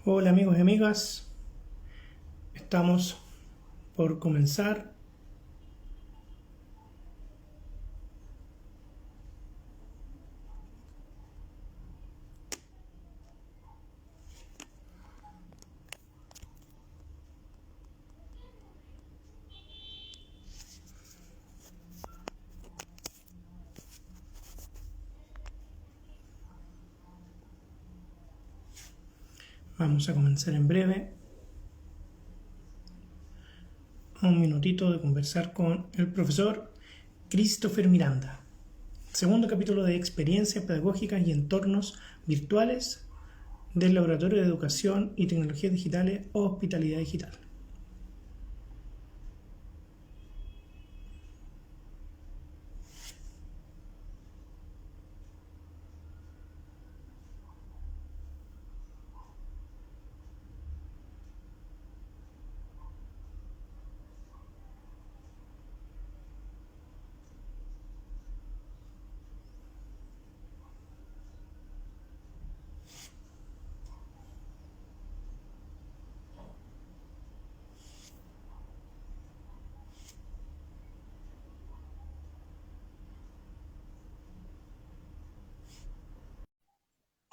Hola amigos y amigas, estamos por comenzar. Vamos a comenzar en breve. Un minutito de conversar con el profesor Christopher Miranda. Segundo capítulo de experiencias pedagógicas y entornos virtuales del Laboratorio de Educación y Tecnologías Digitales Hospitalidad Digital.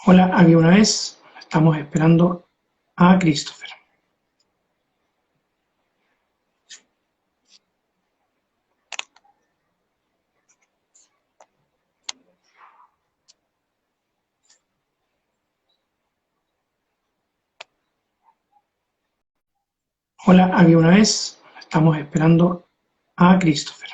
Hola, aquí una vez. Estamos esperando a Christopher. Hola, aquí una vez. Estamos esperando a Christopher.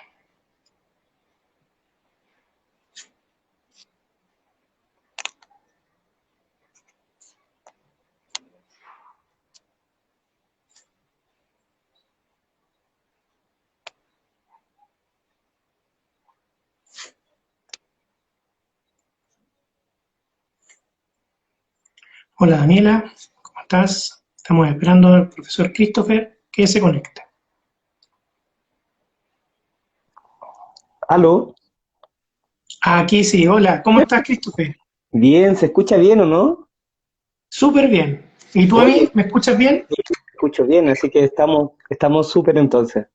Hola Daniela, ¿cómo estás? Estamos esperando al profesor Christopher que se conecte. ¿Aló? Aquí sí, hola, ¿cómo estás Christopher? Bien, ¿se escucha bien o no? Súper bien. ¿Y tú a Oye, mí? ¿Me escuchas bien? sí, escucho bien, así que estamos súper entonces.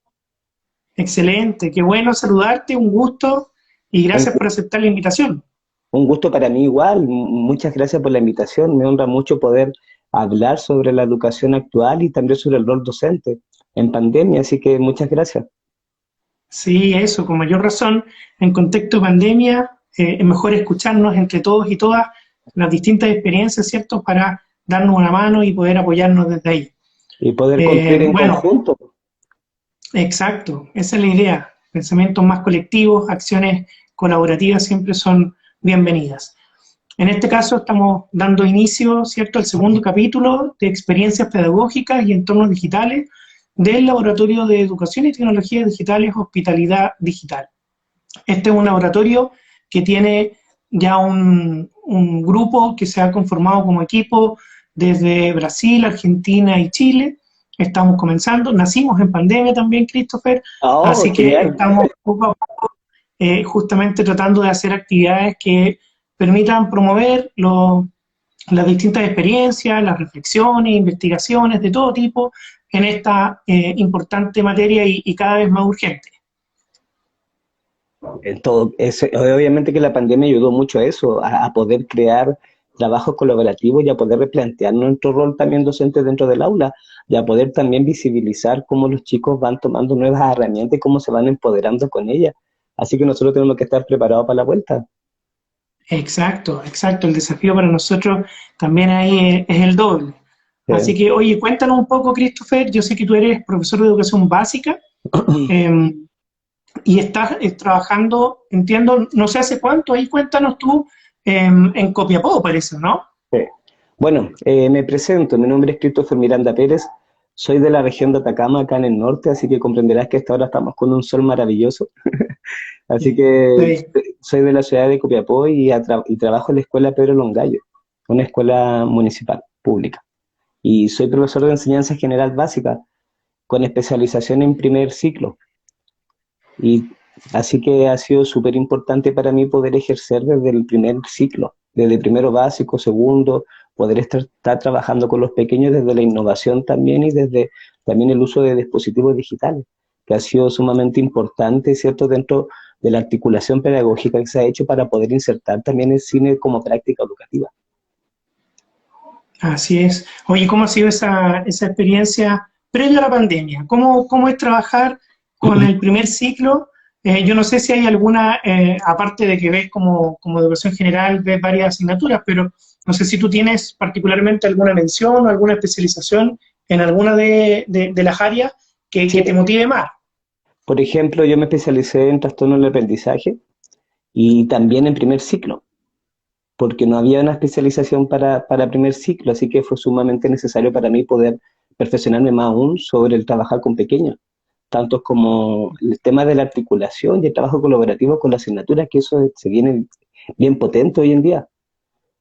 Excelente, qué bueno saludarte, un gusto y Un, gracias gu- por aceptar la invitación. un gusto para mí igual. Muchas gracias por la invitación. Me honra mucho poder hablar sobre la educación actual y también sobre el rol docente en pandemia, así que muchas gracias. Sí, eso, con mayor razón, en contexto de pandemia, es mejor escucharnos entre todos y todas las distintas experiencias, ¿cierto? Para darnos una mano y poder apoyarnos desde ahí. Y poder construir en Bueno, conjunto. exacto, esa es la idea. Pensamientos más colectivos, acciones colaborativas siempre son bienvenidas. En este caso estamos dando inicio, ¿cierto?, al segundo capítulo de experiencias pedagógicas y entornos digitales del Laboratorio de Educación y Tecnologías Digitales Hospitalidad Digital. Este es un laboratorio que tiene ya un grupo que se ha conformado como equipo desde Brasil, Argentina y Chile. Estamos comenzando, nacimos en pandemia también, Christopher, Oh, así que genial. estamos poco a poco justamente tratando de hacer actividades que permitan promover las distintas experiencias, las reflexiones, investigaciones de todo tipo en esta importante materia y cada vez más urgente. Obviamente que la pandemia ayudó mucho a eso, a poder crear trabajos colaborativos y a poder replantear nuestro rol también docente dentro del aula y a poder también visibilizar cómo los chicos van tomando nuevas herramientas y cómo se van empoderando con ellas. Así que nosotros tenemos que estar preparados para la vuelta. Exacto, exacto. El desafío para nosotros también ahí es el doble. Así Sí. que, oye, cuéntanos un poco, Christopher. Yo sé que tú eres profesor de educación básica eh, y estás trabajando, entiendo, no sé hace cuánto, ahí cuéntanos tú en Copiapó, parece, ¿no? Sí. Bueno, me presento, mi nombre es Christopher Miranda Pérez, soy de la región de Atacama, acá en el norte, así que comprenderás que hasta ahora estamos con un sol maravilloso. Así que Sí. soy de la ciudad de Copiapó y trabajo en la escuela Pedro Longallo, una escuela municipal pública. Y soy profesor de enseñanza general básica con especialización en primer ciclo. Y así que ha sido súper importante para mí poder ejercer desde el primer ciclo, desde primero básico, segundo, poder estar trabajando con los pequeños desde la innovación también y desde también el uso de dispositivos digitales, que ha sido sumamente importante, ¿cierto?, dentro de la articulación pedagógica que se ha hecho para poder insertar también el cine como práctica educativa. Así es. Oye, ¿cómo ha sido esa experiencia previo a la pandemia? ¿Cómo es trabajar con el primer ciclo? Yo no sé si hay alguna, aparte de que ves como educación general, ves varias asignaturas, pero no sé si tú tienes particularmente alguna mención o alguna especialización en alguna de las áreas que te Sí, motive más. por ejemplo, yo me especialicé en trastorno del aprendizaje y también en primer ciclo, porque no había una especialización para primer ciclo, así que fue sumamente necesario para mí poder perfeccionarme más aún sobre el trabajar con pequeños, tanto como el tema de la articulación y el trabajo colaborativo con las asignaturas, que eso se viene bien potente hoy en día,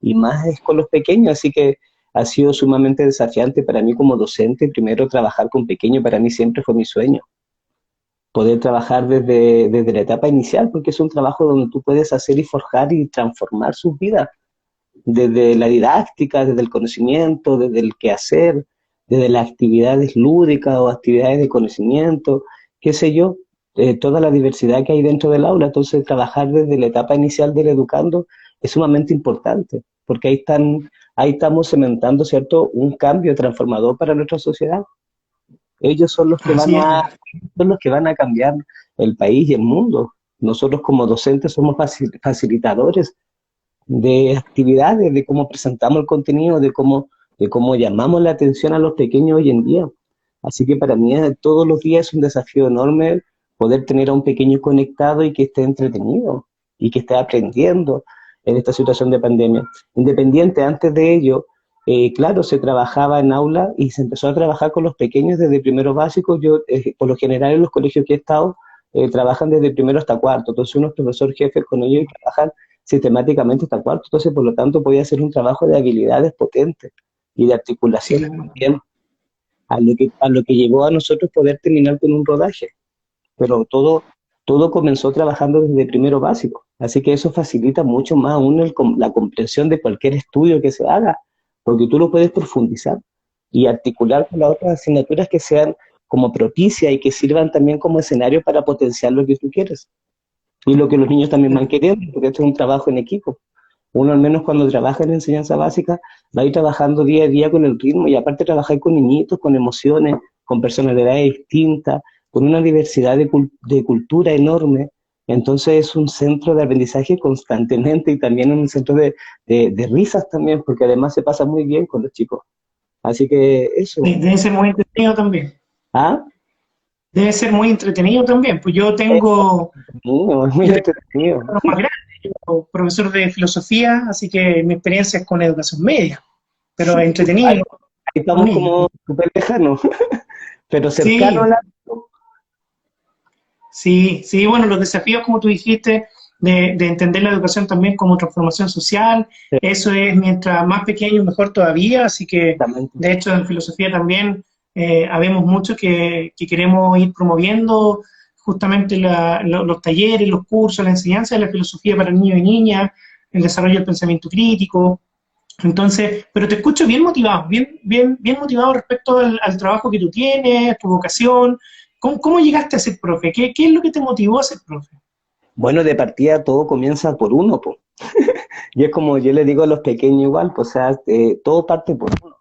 y más es con los pequeños, así que ha sido sumamente desafiante para mí como docente. Primero, trabajar con pequeños para mí siempre fue mi sueño, poder trabajar desde la etapa inicial, porque es un trabajo donde tú puedes hacer y forjar y transformar sus vidas, desde la didáctica, desde el conocimiento, desde el quehacer, desde las actividades lúdicas o actividades de conocimiento, qué sé yo, toda la diversidad que hay dentro del aula. Entonces, trabajar desde la etapa inicial del educando es sumamente importante, porque ahí estamos cementando, ¿cierto?, un cambio transformador para nuestra sociedad. Ellos Así es. son los que van a cambiar el país y el mundo. Nosotros como docentes somos facilitadores de actividades, de cómo presentamos el contenido, de cómo llamamos la atención a los pequeños hoy en día. Así que para mí todos los días es un desafío enorme poder tener a un pequeño conectado y que esté entretenido y que esté aprendiendo en esta situación de pandemia. Independiente, antes de ello, claro, se trabajaba en aula y se empezó a trabajar con los pequeños desde primero básico. Yo, por lo general, en los colegios que he estado, trabajan desde primero hasta cuarto. Entonces, uno es profesor jefe con ellos y trabajan sistemáticamente hasta cuarto. Entonces, por lo tanto, podía hacer un trabajo de habilidades potentes y de Sí, articulaciones también, a lo que llevó a nosotros poder terminar con un rodaje. Pero todo comenzó trabajando desde primero básico. Así que eso facilita mucho más aún la comprensión de cualquier estudio que se haga, porque tú lo puedes profundizar y articular con las otras asignaturas que sean como propicias y que sirvan también como escenario para potenciar lo que tú quieres y lo que los niños también van queriendo, porque esto es un trabajo en equipo. Uno al menos cuando trabaja en enseñanza básica va a ir trabajando día a día con el ritmo y aparte trabajar con niñitos, con emociones, con personalidades distintas, con una diversidad de cultura enorme. Entonces es un centro de aprendizaje constantemente y también un centro de risas también, porque además se pasa muy bien con los chicos. Así que eso. debe ser muy entretenido también. ¿Ah? Debe ser muy entretenido también. Pues yo Es tengo, muy yo tengo entretenido. hermanos más grandes, yo soy profesor de filosofía, así que mi experiencia es con educación media, pero Sí, es ahí entretenido con estamos niños. como súper lejanos, pero cercano a Sí, la... sí, sí, bueno, los desafíos, como tú dijiste, de entender la educación también como transformación social, eso es mientras más pequeño, mejor todavía, así que Exactamente. de hecho en filosofía también habemos muchos que queremos ir promoviendo justamente los talleres, los cursos, la enseñanza de la filosofía para niños y niñas, el desarrollo del pensamiento crítico. Entonces, pero te escucho bien motivado, bien motivado respecto al trabajo que tú tienes, tu vocación. ¿Cómo llegaste a ser profe? ¿Qué es lo que te motivó a ser profe? Bueno, de partida todo comienza por uno, pues. Y es como yo le digo a los pequeños igual, pues, o sea, todo parte por uno.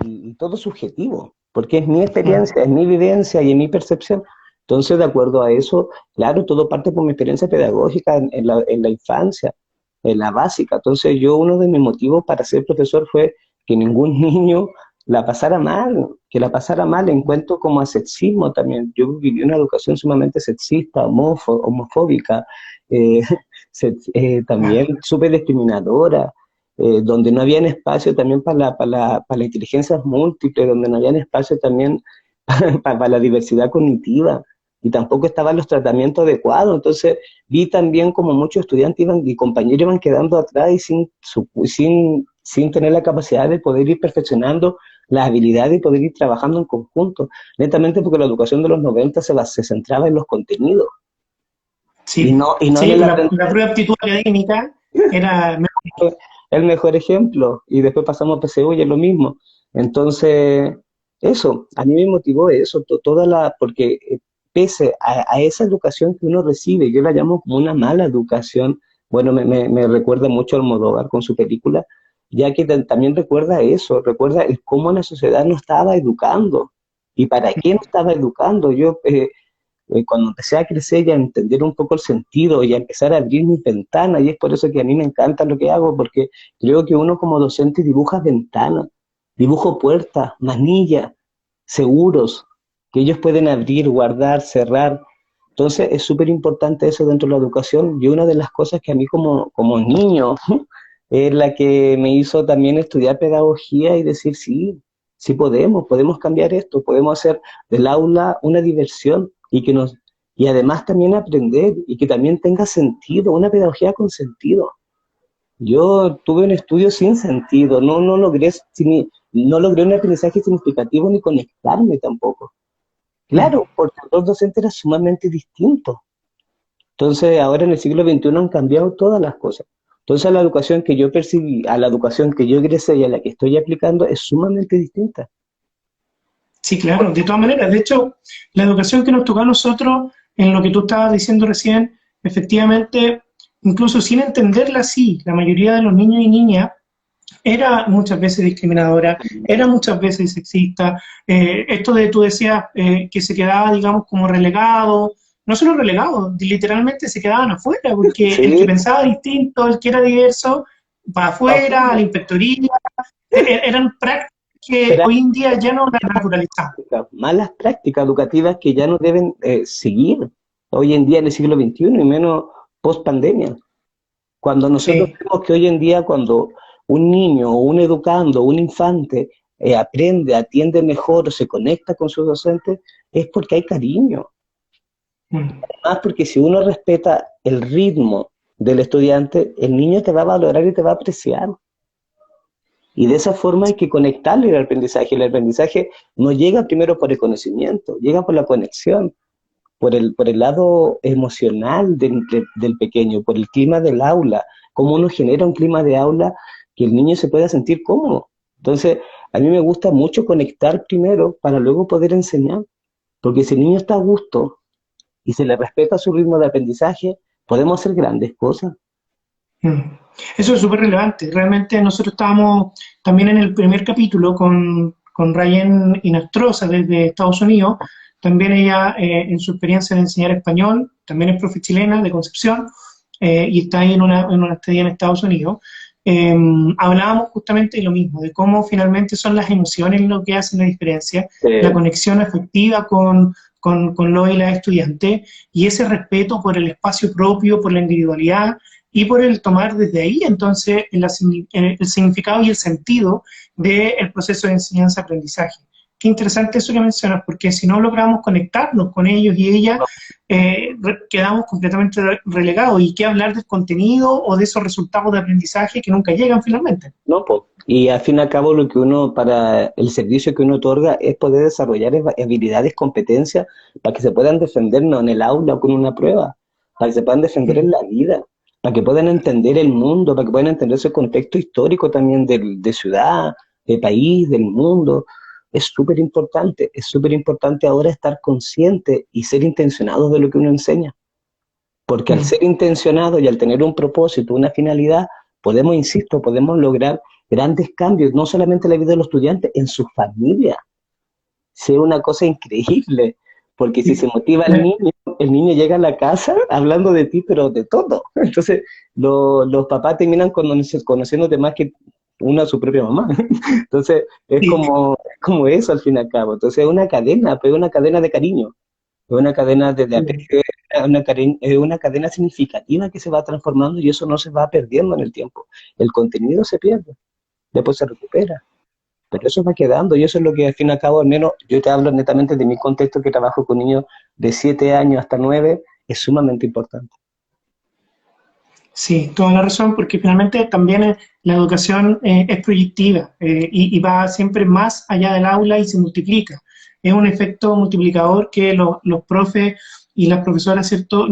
Y todo es subjetivo, porque es mi Mm. experiencia, es mi vivencia y es mi percepción. Entonces, de acuerdo a eso, claro, todo parte por mi experiencia pedagógica en la infancia, en la básica. Entonces, yo uno de mis motivos para ser profesor fue que ningún niño la pasara mal, que la pasara mal en cuanto como a sexismo también. Yo viví una educación sumamente sexista, homofóbica, eh, también súper discriminadora, donde no había espacio también para la inteligencia múltiple, donde no había espacio también para la diversidad cognitiva y tampoco estaban los tratamientos adecuados. Entonces vi también como muchos estudiantes y compañeros iban quedando atrás y sin tener la capacidad de poder ir perfeccionando las habilidades y poder ir trabajando en conjunto, netamente porque la educación de los 90 se centraba en los contenidos Sí, y no en sí, el la prueba de aptitud académica era mejor. el mejor ejemplo, y después pasamos a PSU y es lo mismo. Entonces, eso, a mí me motivó eso, porque pese a esa educación que uno recibe, yo la llamo como una mala educación, bueno, me recuerda mucho a Almodóvar con su película, ya que también recuerda eso, recuerda el cómo la sociedad nos estaba educando y para qué nos estaba educando. Yo, cuando empecé a crecer y a entender un poco el sentido y a empezar a abrir mis ventanas, y es por eso que a mí me encanta lo que hago, porque creo que uno como docente dibuja ventanas, dibujo puertas, manillas, seguros, que ellos pueden abrir, guardar, cerrar. Entonces es súper importante eso dentro de la educación, y una de las cosas que a mí como niño es la que me hizo también estudiar pedagogía y decir, sí, sí podemos cambiar esto, podemos hacer del aula una diversión y además también aprender y que también tenga sentido, una pedagogía con sentido. Yo tuve un estudio sin sentido, no logré un aprendizaje significativo ni conectarme tampoco. Claro, porque los docentes eran sumamente distintos. Entonces, ahora en el siglo XXI han cambiado todas las cosas. Entonces, la educación que yo percibí, a la educación que yo egresé y a la que estoy aplicando es sumamente distinta. Sí, claro, de todas maneras. De hecho, la educación que nos tocó a nosotros, en lo que tú estabas diciendo recién, efectivamente, incluso sin entenderla así, la mayoría de los niños y niñas era muchas veces discriminadora, era muchas veces sexista. Esto de tú decías que se quedaba, digamos, como relegado, no solo relegado, literalmente se quedaban afuera, porque el que Sí, pensaba distinto, el que era diverso, para afuera, a la inspectoría, eran prácticas que hoy en día ya no las naturalizamos. malas prácticas educativas que ya no deben seguir hoy en día en el siglo XXI y menos post pandemia. Cuando nosotros Sí. vemos que hoy en día cuando un niño o un educando, un infante aprende, atiende mejor, se conecta con sus docentes, es porque hay cariño. Mm. Además, porque si uno respeta el ritmo del estudiante, el niño te va a valorar y te va a apreciar. Y de esa forma hay que conectarle el aprendizaje. El aprendizaje no llega primero por el conocimiento, llega por la conexión, por el lado emocional del pequeño, por el clima del aula, cómo uno genera un clima de aula que el niño se pueda sentir cómodo. Entonces, a mí me gusta mucho conectar primero para luego poder enseñar, porque si el niño está a gusto y se le respeta su ritmo de aprendizaje, podemos hacer grandes cosas. Mm. Eso es súper relevante. Realmente nosotros estábamos también en el primer capítulo con Ryan Inostroza desde Estados Unidos. También ella, en su experiencia de enseñar español, también es profe chilena de Concepción, y está ahí en una estadía en Estados Unidos. Eh, Hablábamos justamente de lo mismo, de cómo finalmente son las emociones lo que hacen la diferencia, la conexión afectiva con lo y la estudiante, y ese respeto por el espacio propio, por la individualidad, y por el tomar desde ahí entonces el significado y el sentido del proceso de enseñanza-aprendizaje. Qué interesante eso que mencionas, porque si no logramos conectarnos con ellos y ellas, quedamos completamente relegados. ¿Y qué hablar del contenido o de esos resultados de aprendizaje que nunca llegan finalmente? No, po. Y al fin y al cabo lo que uno, para el servicio que uno otorga es poder desarrollar habilidades, competencias para que se puedan defender no en el aula o con una prueba, para que se puedan defender en la vida, para que puedan entender el mundo, para que puedan entender ese contexto histórico también de ciudad, de país, del mundo. Es súper importante ahora estar consciente y ser intencionados de lo que uno enseña. Porque al Mm. ser intencionado y al tener un propósito, una finalidad, podemos, insisto, podemos lograr grandes cambios, no solamente en la vida de los estudiantes, en su familia. Sea una cosa increíble, porque si se motiva al niño, el niño llega a la casa hablando de ti, pero de todo. Entonces, los papás terminan conociéndote más que una a su propia mamá. Entonces, Sí. como eso al fin y al cabo. Entonces, es una cadena, pero es una cadena de cariño. Es una cadena de aprecio, es una cadena significativa que se va transformando y eso no se va perdiendo en el tiempo. El contenido se pierde, después se recupera, pero eso va quedando y eso es lo que al fin y al cabo, al menos yo te hablo netamente de mi contexto que trabajo con niños de 7 años hasta 9, es sumamente importante. Sí, toda la razón, porque finalmente también la educación es proyectiva, y va siempre más allá del aula y se multiplica. Es un efecto multiplicador que los profes y las profesoras, ¿cierto?,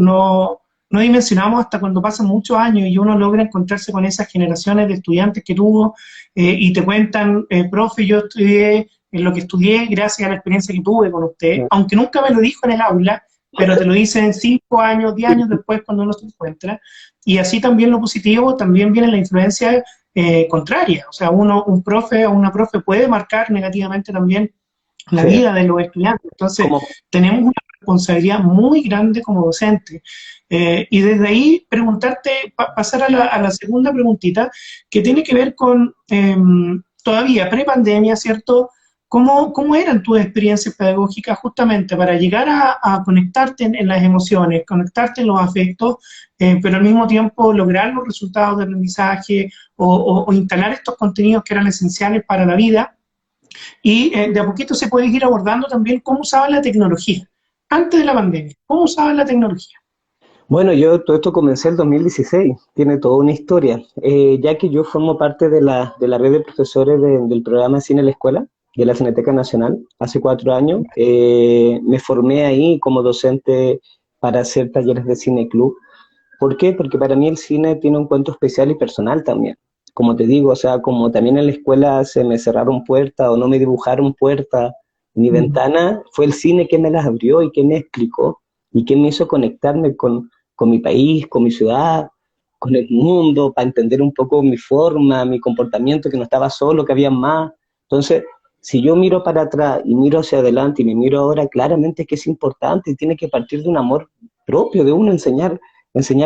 no dimensionamos hasta cuando pasan muchos años y uno logra encontrarse con esas generaciones de estudiantes que tuvo y te cuentan, profe, yo estudié en lo que estudié gracias a la experiencia que tuve con usted, aunque nunca me lo dijo en el aula, pero te lo dicen 5 años, 10 años después cuando uno se encuentra. Y así también lo positivo, también viene la influencia contraria. O sea, un profe o una profe puede marcar negativamente también la Sí. vida de los estudiantes. Entonces, Como, tenemos una responsabilidad muy grande como docentes. Y desde ahí preguntarte, pasar a la segunda preguntita, que tiene que ver con todavía pre-pandemia, ¿cierto? ¿Cómo eran tus experiencias pedagógicas justamente para llegar a conectarte en las emociones, conectarte en los afectos, pero al mismo tiempo lograr los resultados de aprendizaje o instalar estos contenidos que eran esenciales para la vida? Y de a poquito se puede ir abordando también cómo usaban la tecnología. Antes de la pandemia, ¿cómo usaban la tecnología? bueno, yo todo esto comencé en 2016, tiene toda una historia, ya que yo formo parte de la red de profesores del programa Cine en la Escuela, de la Cineteca Nacional, hace 4 años. Me formé ahí como docente para hacer talleres de cine club. ¿Por qué? Porque para mí el cine tiene un cuento especial y personal también. Como te digo, o sea, como también en la escuela se me cerraron puertas o no me dibujaron puertas ni ventana, fue el cine que me las abrió y que me explicó y que me hizo conectarme con mi país, con mi ciudad, con el mundo, para entender un poco mi forma, mi comportamiento, que no estaba solo, que había más. Entonces, si yo miro para atrás y miro hacia adelante y me miro ahora, claramente es que es importante y tiene que partir de un amor propio, de uno enseñar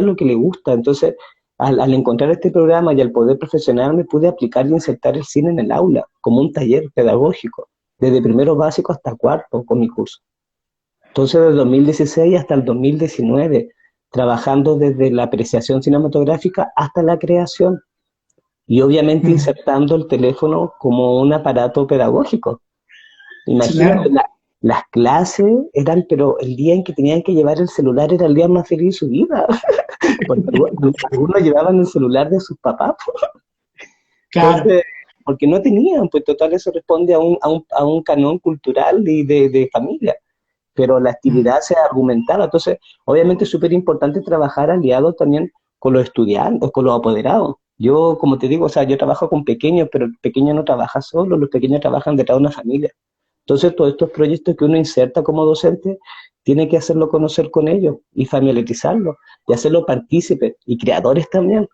lo que le gusta. Entonces, al encontrar este programa y al poder profesionarme, pude aplicar y insertar el cine en el aula, como un taller pedagógico, desde primero básico hasta cuarto, con mi curso. Entonces, desde 2016 hasta el 2019, trabajando desde la apreciación cinematográfica hasta la creación, y obviamente Mm, insertando el teléfono como un aparato pedagógico. sí, Imagínate, claro. las clases eran, pero el día en que tenían que llevar el celular era el día más feliz de su vida. Porque algunos llevaban el celular de sus papás, pues. Claro. Entonces, porque no tenían, pues total eso responde a un canon cultural y de familia, pero la Mm, actividad se argumentaba. Entonces, obviamente es súper importante trabajar aliado también con los estudiantes, con los apoderados. Yo, como te digo, o sea, yo trabajo con pequeños, pero el pequeño no trabaja solo, los pequeños trabajan detrás de una familia. Entonces, todos estos proyectos que uno inserta como docente, tiene que hacerlo conocer con ellos y familiarizarlo y hacerlo partícipes y creadores también.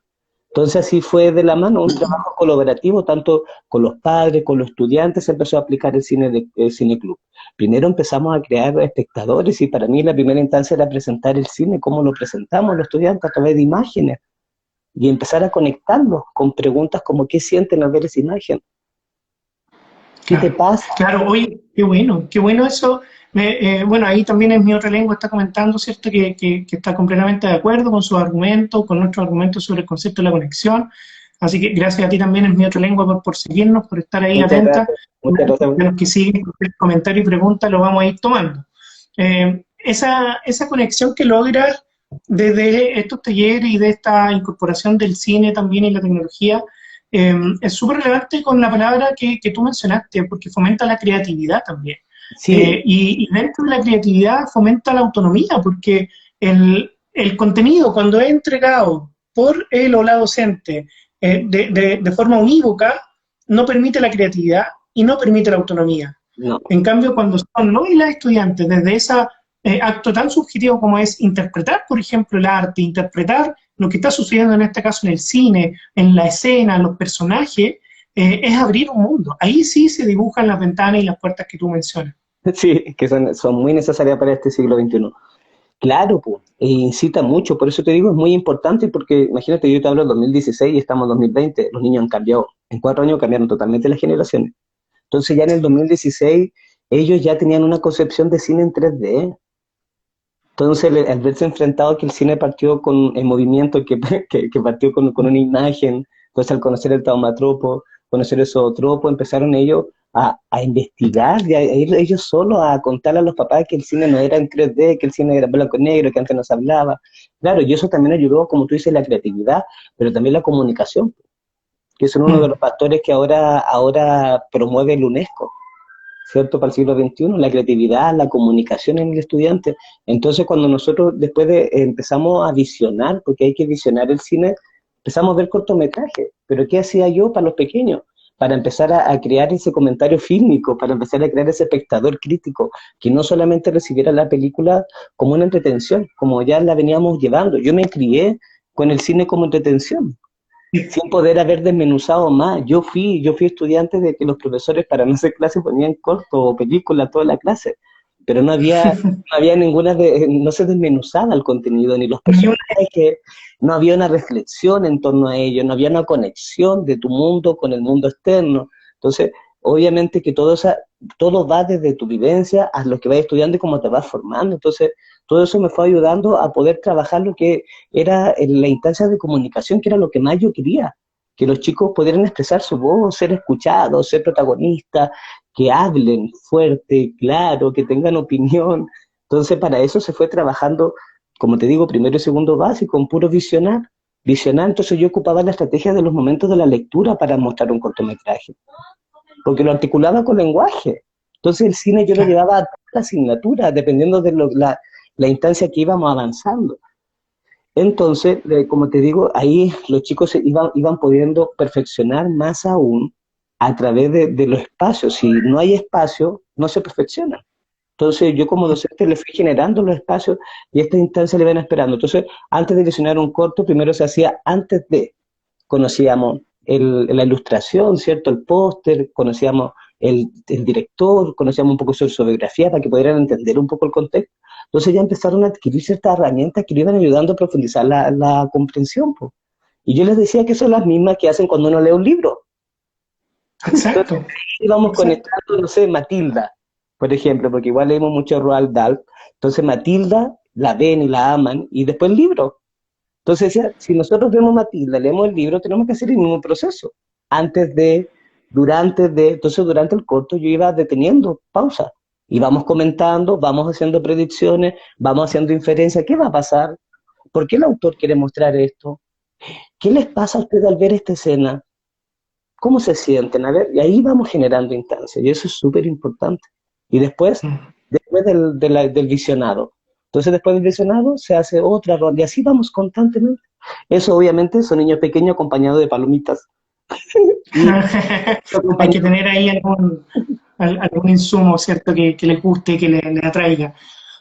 Entonces así fue de la mano, un trabajo colaborativo, tanto con los padres, con los estudiantes, se empezó a aplicar el cine club. Primero empezamos a crear espectadores y para mí la primera instancia era presentar el cine, cómo lo presentamos los estudiantes a través de imágenes y empezar a conectarlos con preguntas como ¿qué sienten al ver esa imagen? ¿Qué te claro. pasa? Claro, oye, qué bueno eso. Bueno, ahí también en mi otra lengua está comentando, ¿cierto? Que está completamente de acuerdo con sus argumentos, con nuestros argumentos sobre el concepto de la conexión. Así que gracias a ti también en mi otra lengua por seguirnos, por estar ahí Muchas atenta. gracias, muchas gracias. De los que siguen, cualquier comentario y pregunta lo vamos a ir tomando. Esa conexión que logras desde estos talleres y de esta incorporación del cine también y la tecnología, es súper relevante con la palabra que tú mencionaste, porque fomenta la creatividad también. Sí, Y dentro de la creatividad fomenta la autonomía, porque el contenido, cuando es entregado por él o la docente de forma unívoca, no permite la creatividad y no permite la autonomía. no, En cambio, cuando son los y las estudiantes, desde ese acto tan subjetivo como es interpretar, por ejemplo, el arte, interpretar lo que está sucediendo en este caso en el cine, en la escena, en los personajes, es abrir un mundo. Ahí sí se dibujan las ventanas y las puertas que tú mencionas. sí, que son muy necesarias para este siglo XXI. Claro, pues, e incita mucho, por eso te digo, es muy importante, porque imagínate, yo te hablo del 2016 y estamos en 2020, los niños han cambiado, en 4 años cambiaron totalmente las generaciones. Entonces ya en el 2016 ellos ya tenían una concepción de cine en 3D. Entonces al verse enfrentado que el cine partió con el movimiento, que partió con una imagen, entonces al conocer el taumatropo, conocer el zootropo, empezaron ellos a investigar y a ir ellos solos a contarle a los papás que el cine no era en 3D, que el cine era blanco y negro, que antes no se hablaba. Claro, y eso también ayudó, como tú dices, la creatividad, pero también la comunicación, que son uno de Mm, los factores que ahora promueve el UNESCO. ¿cierto? Para el siglo XXI, la creatividad, la comunicación en el estudiante. Entonces, cuando nosotros después empezamos a visionar, porque hay que visionar el cine, empezamos a ver cortometrajes. Pero ¿qué hacía yo para los pequeños? Para empezar a crear ese comentario fílmico, para empezar a crear ese espectador crítico, que no solamente recibiera la película como una entretención, como ya la veníamos llevando. Yo me crié con el cine como entretención, sin poder haber desmenuzado más. Yo fui estudiante de que los profesores para no hacer clase ponían corto o película toda la clase, pero no había ninguna, no se desmenuzaba el contenido, ni los Ni una- personajes, no había una reflexión en torno a ello, no había una conexión de tu mundo con el mundo externo. Entonces, obviamente que todo va desde tu vivencia a lo que vas estudiando y cómo te vas formando. Entonces, todo eso me fue ayudando a poder trabajar lo que era en la instancia de comunicación, que era lo que más yo quería, que los chicos pudieran expresar su voz, ser escuchados, ser protagonistas, que hablen fuerte, claro, que tengan opinión. Entonces, para eso se fue trabajando, como te digo, primero y segundo básico, con puro visionar. Visionar, entonces yo ocupaba la estrategia de los momentos de la lectura para mostrar un cortometraje, porque lo articulaba con lenguaje. Entonces el cine yo lo Claro. llevaba a toda la asignatura, dependiendo de la instancia que íbamos avanzando. Entonces, como te digo, ahí los chicos iban pudiendo perfeccionar más aún a través de los espacios. Si no hay espacio, no se perfecciona. Entonces, yo como docente le fui generando los espacios y esta instancia le van esperando. Entonces, antes de diseñar un corto, primero se hacía antes de, conocíamos la ilustración, ¿cierto? El póster, conocíamos el director, conocíamos un poco su biografía para que pudieran entender un poco el contexto. Entonces ya empezaron a adquirir ciertas herramientas que le iban ayudando a profundizar la comprensión, po. Y yo les decía que son las mismas que hacen cuando uno lee un libro. Entonces Exacto, íbamos exacto. conectando, no sé, Matilda, por ejemplo, porque igual leemos mucho Roald Dahl. Entonces Matilda la ven y la aman, y después el libro. Entonces decía, si nosotros vemos Matilda, leemos el libro, tenemos que hacer el mismo proceso. Antes de, entonces durante el corto yo iba deteniendo, pausa. Y vamos comentando, vamos haciendo predicciones, vamos haciendo inferencias. ¿Qué va a pasar? ¿Por qué el autor quiere mostrar esto? ¿Qué les pasa a ustedes al ver esta escena? ¿Cómo se sienten? A ver, y ahí vamos generando instancias, y eso es súper importante. Y Mm. después del visionado. Entonces, después del visionado se hace otra ronda, y así vamos constantemente. Eso, obviamente, son niños pequeños acompañados de palomitas. Y Hay que acompañados. tener ahí algún insumo, ¿cierto? Que les guste, que le atraiga.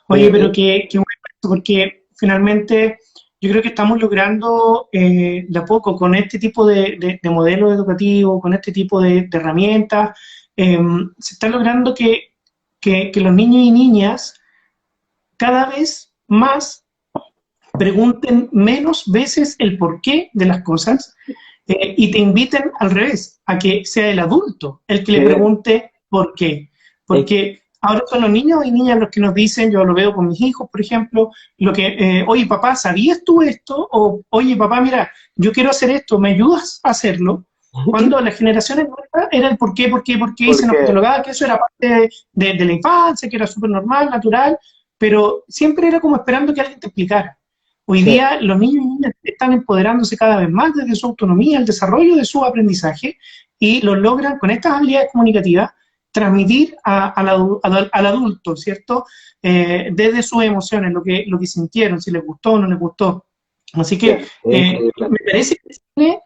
Oye, pero qué bueno, porque finalmente yo creo que estamos logrando de a poco con este tipo de modelo educativo, con este tipo de herramientas, se está logrando que los niños y niñas cada vez más pregunten menos veces el porqué de las cosas y te inviten al revés, a que sea el adulto el que le pregunte por qué. Porque ahora son los niños y niñas los que nos dicen, yo lo veo con mis hijos, por ejemplo, lo que, oye papá, ¿sabías tú esto? O oye papá, mira, yo quiero hacer esto, ¿me ayudas a hacerlo? Cuando las generaciones nuestras era el por qué, y se nos Porque catalogaba que eso era parte de la infancia, que era súper normal, natural, pero siempre era como esperando que alguien te explicara. Hoy sí, día los niños y niñas están empoderándose cada vez más desde su autonomía, el desarrollo de su aprendizaje y lo logran con estas habilidades comunicativas transmitir al adulto, ¿cierto? Desde sus emociones, lo que sintieron, si les gustó o no les gustó. Así sí, que me parece que el cine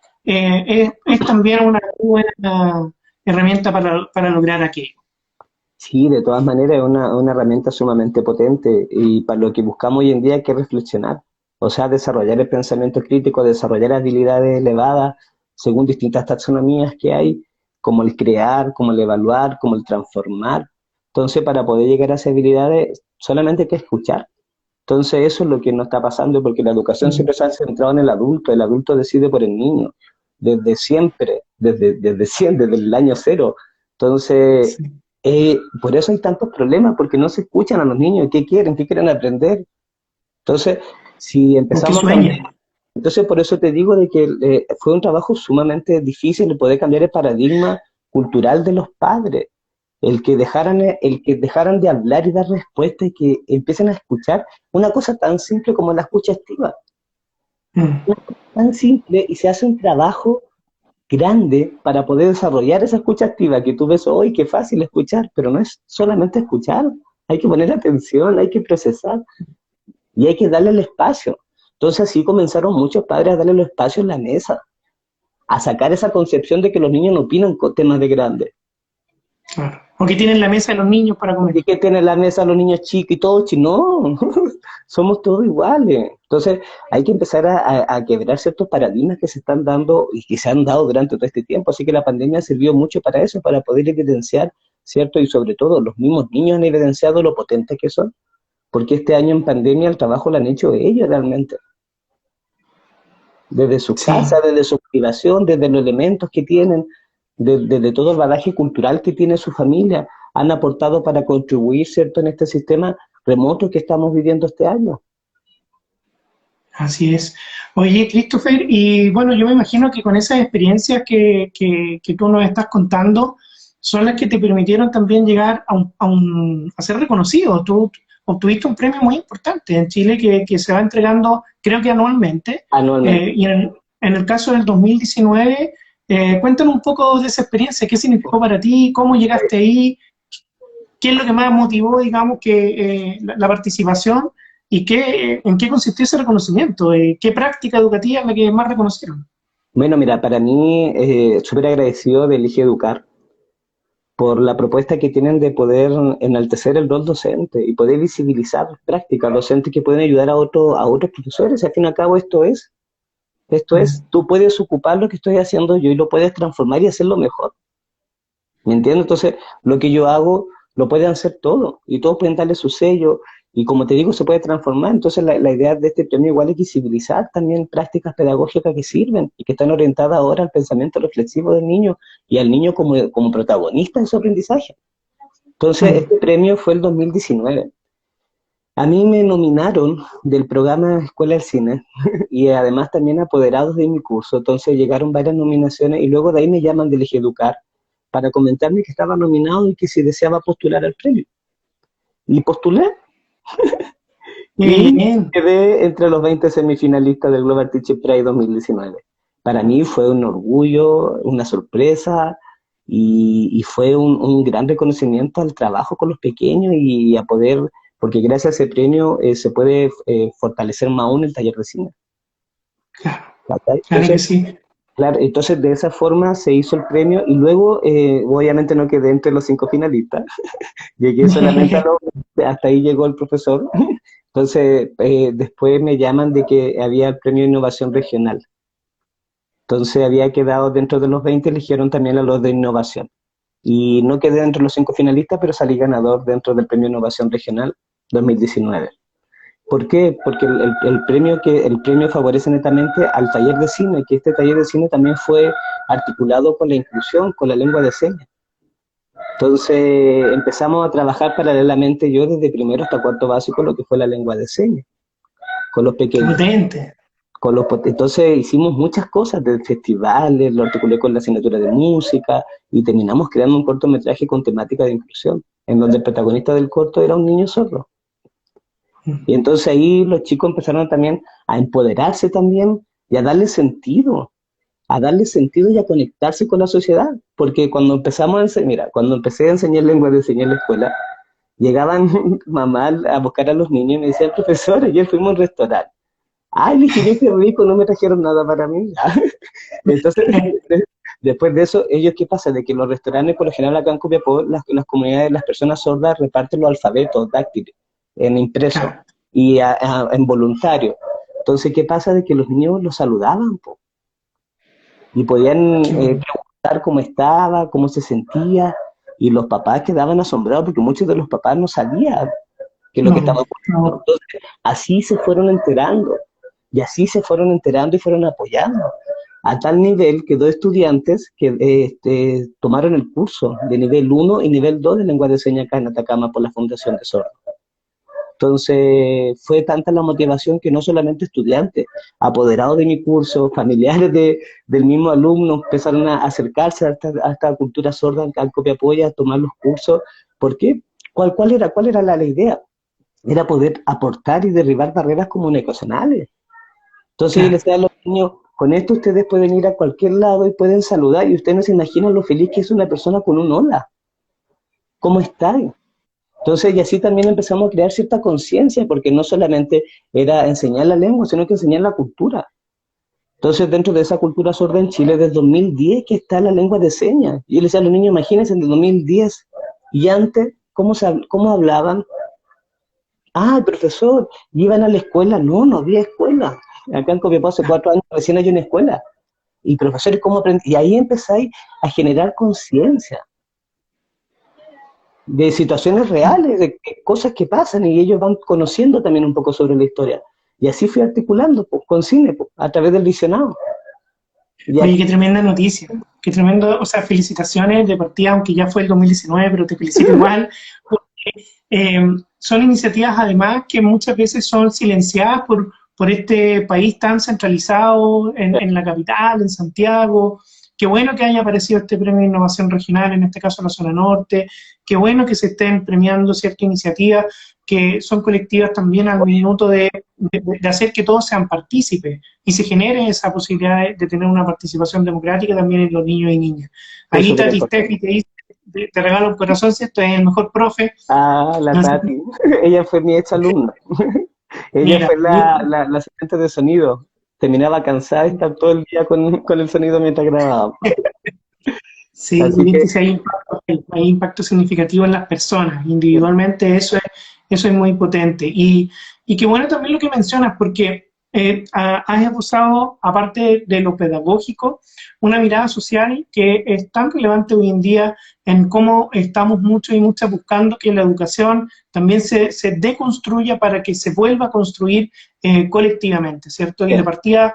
es también una buena herramienta para lograr aquello. sí, de todas maneras es una herramienta sumamente potente, y para lo que buscamos hoy en día hay que reflexionar, o sea, desarrollar el pensamiento crítico, desarrollar habilidades elevadas según distintas taxonomías que hay, como el crear, como el evaluar, como el transformar. Entonces, para poder llegar a esas habilidades solamente hay que escuchar. Entonces, eso es lo que no está pasando, porque la educación Mm. siempre se ha centrado en el adulto decide por el niño, desde siempre, desde el año cero. Entonces, Sí. por eso hay tantos problemas, porque no se escuchan a los niños, qué quieren aprender. Entonces, si O que empezamos a cambiar, sueñen. entonces por eso te digo de que fue un trabajo sumamente difícil de poder cambiar el paradigma cultural de los padres, el que dejaran de hablar y dar respuesta, y que empiecen a escuchar una cosa tan simple como la escucha activa, Mm. tan simple, y se hace un trabajo grande para poder desarrollar esa escucha activa que tú ves hoy, qué fácil escuchar, pero no es solamente escuchar, hay que poner atención, hay que procesar y hay que darle el espacio. Entonces así comenzaron muchos padres a darle los espacios en la mesa, a sacar esa concepción de que los niños no opinan con temas de grandes. Claro. O que tienen la mesa de los niños para comer. ¿Y que tienen la mesa los niños chicos y todos chicos? No, somos todos iguales. Entonces hay que empezar a quebrar ciertos paradigmas que se están dando y que se han dado durante todo este tiempo. Así que la pandemia sirvió mucho para eso, para poder evidenciar, ¿cierto? Y sobre todo los mismos niños han evidenciado lo potentes que son. Porque este año en pandemia el trabajo lo han hecho ellos realmente. Desde su Sí, casa, desde su activación, desde los elementos que tienen, desde todo el bagaje cultural que tiene su familia, han aportado para contribuir, ¿cierto?, en este sistema remoto que estamos viviendo este año. así es. Oye, Christopher, y bueno, yo me imagino que con esas experiencias que tú nos estás contando, son las que te permitieron también llegar a ser reconocido. Tú obtuviste un premio muy importante en Chile que se va entregando, creo que anualmente, Anualmente. y en el caso del 2019, cuéntanos un poco de esa experiencia, qué significó para ti, cómo llegaste ahí, qué es lo que más motivó, digamos, que la participación y en qué consistió ese reconocimiento, qué práctica educativa es la que más reconocieron. Bueno, mira, para mí, súper agradecido de Elige Educar por la propuesta que tienen de poder enaltecer el rol docente y poder visibilizar prácticas docentes que pueden ayudar a otros profesores. Al fin y al cabo, esto Mm. es, tú puedes ocupar lo que estoy haciendo yo y lo puedes transformar y hacerlo mejor. ¿Me entiendes? Entonces, lo que yo hago lo pueden hacer todos y todos pueden darle su sello y como te digo, se puede transformar. Entonces, la idea de este premio igual es visibilizar también prácticas pedagógicas que sirven y que están orientadas ahora al pensamiento reflexivo del niño y al niño como protagonista de su aprendizaje. Entonces, Mm. este premio fue el 2019. A mí me nominaron del programa Escuela del Cine y además también apoderados de mi curso. Entonces llegaron varias nominaciones y luego de ahí me llaman del Educar para comentarme que estaba nominado y que si deseaba postular al premio. Y postulé Qué y bien, quedé entre los 20 semifinalistas del Global Teacher Prize 2019. Para mí fue un orgullo, una sorpresa y fue un gran reconocimiento al trabajo con los pequeños y a poder, porque gracias a ese premio se puede fortalecer más aún el taller de cine. claro, ¿Cachai? claro que Entonces, sí. claro, entonces de esa forma se hizo el premio y luego obviamente no quedé entre los 5 finalistas, llegué solamente hasta ahí llegó el profesor. Entonces después me llaman de que había el premio de innovación regional. Entonces había quedado dentro de los 20, eligieron también a los de innovación. Y no quedé dentro de los 5 finalistas, pero salí ganador dentro del premio Innovación Regional 2019. ¿Por qué? Porque el premio favorece netamente al taller de cine, que este taller de cine también fue articulado con la inclusión, con la lengua de señas. Entonces empezamos a trabajar paralelamente yo desde primero hasta cuarto básico lo que fue la lengua de señas, con los Qué pequeños. potente. Entonces hicimos muchas cosas, de festivales, lo articulé con la asignatura de música y terminamos creando un cortometraje con temática de inclusión, en donde el protagonista del corto era un niño sordo. Mm. Y entonces ahí los chicos empezaron también a empoderarse también y a darle sentido y a conectarse con la sociedad. Porque cuando empezamos a enseñar, mira, cuando empecé a enseñar lengua de señas en la escuela, llegaban mamás a buscar a los niños y me decían, profesor, ayer fuimos a un restaurante. Ay, dije yo, qué rico, no me trajeron nada para mí. Entonces, después de eso, ellos, ¿qué pasa? De que los restaurantes, por lo general, acá en Copiapó, las comunidades, las personas sordas reparten los alfabetos táctiles en impreso Claro, y en voluntario. Entonces, ¿qué pasa? De que los niños los saludaban po, y podían qué bueno. preguntar cómo estaba, cómo se sentía, y los papás quedaban asombrados porque muchos de los papás no sabían qué es lo que No, estaba ocurriendo. no, Entonces, así se fueron enterando, y así se fueron enterando y fueron apoyando. A tal nivel que dos estudiantes que tomaron el curso de nivel 1 y nivel 2 de lengua de señas acá en Atacama por la Fundación de Sordos. Entonces, fue tanta la motivación que no solamente estudiantes, apoderados de mi curso, familiares del mismo alumno, empezaron a acercarse a esta cultura sorda en Copiapó a tomar los cursos. ¿Por qué? ¿Cuál era la idea? Era poder aportar y derribar barreras comunicacionales. Entonces yo les claro. decía a los niños, Con esto ustedes pueden ir a cualquier lado y pueden saludar, y ustedes no se imaginan lo feliz que es una persona con un hola. ¿Cómo está? Entonces, y así también empezamos a crear cierta conciencia, porque no solamente era enseñar la lengua, sino que enseñar la cultura. Entonces, dentro de esa cultura sorda en Chile, desde 2010 que está la lengua de señas. Y yo les decía a los niños, imagínense, en el 2010 y antes, ¿cómo hablaban? Ah, el profesor, ¿iban a la escuela? No, no había escuela. Acá en Copiapó hace 4 años recién hay una escuela. Y profesores, ¿cómo aprendí? Y ahí empezáis a generar conciencia de situaciones reales, de cosas que pasan, y ellos van conociendo también un poco sobre la historia. Y así fui articulando pues, con cine, pues, a través del visionado. Y Oye, aquí, qué tremenda noticia, qué tremendo, o sea, felicitaciones de partida, aunque ya fue el 2019, pero te felicito igual, porque son iniciativas además que muchas veces son silenciadas por este país tan centralizado en la capital, en Santiago. Qué bueno que haya aparecido este premio de innovación regional, en este caso la zona norte, qué bueno que se estén premiando ciertas iniciativas que son colectivas también al minuto de hacer que todos sean partícipes y se genere esa posibilidad de tener una participación democrática también en los niños y niñas. eso es Ahí súper Tati importante. Steffi te dice, te regalo un corazón, ¿cierto? Es el mejor profe. Ah, la Así Tati, ella fue mi ex alumna. Ella mira, fue la asistente de sonido. Terminaba cansada de estar todo el día con el sonido mientras grababa. sí, Así que, si hay impacto significativo en las personas, individualmente eso es muy potente. Y qué bueno también lo que mencionas, porque has esbozado, aparte de lo pedagógico, una mirada social que es tan relevante hoy en día en cómo estamos muchos y muchas buscando que la educación también se deconstruya para que se vuelva a construir colectivamente, ¿cierto? Y de bien, partida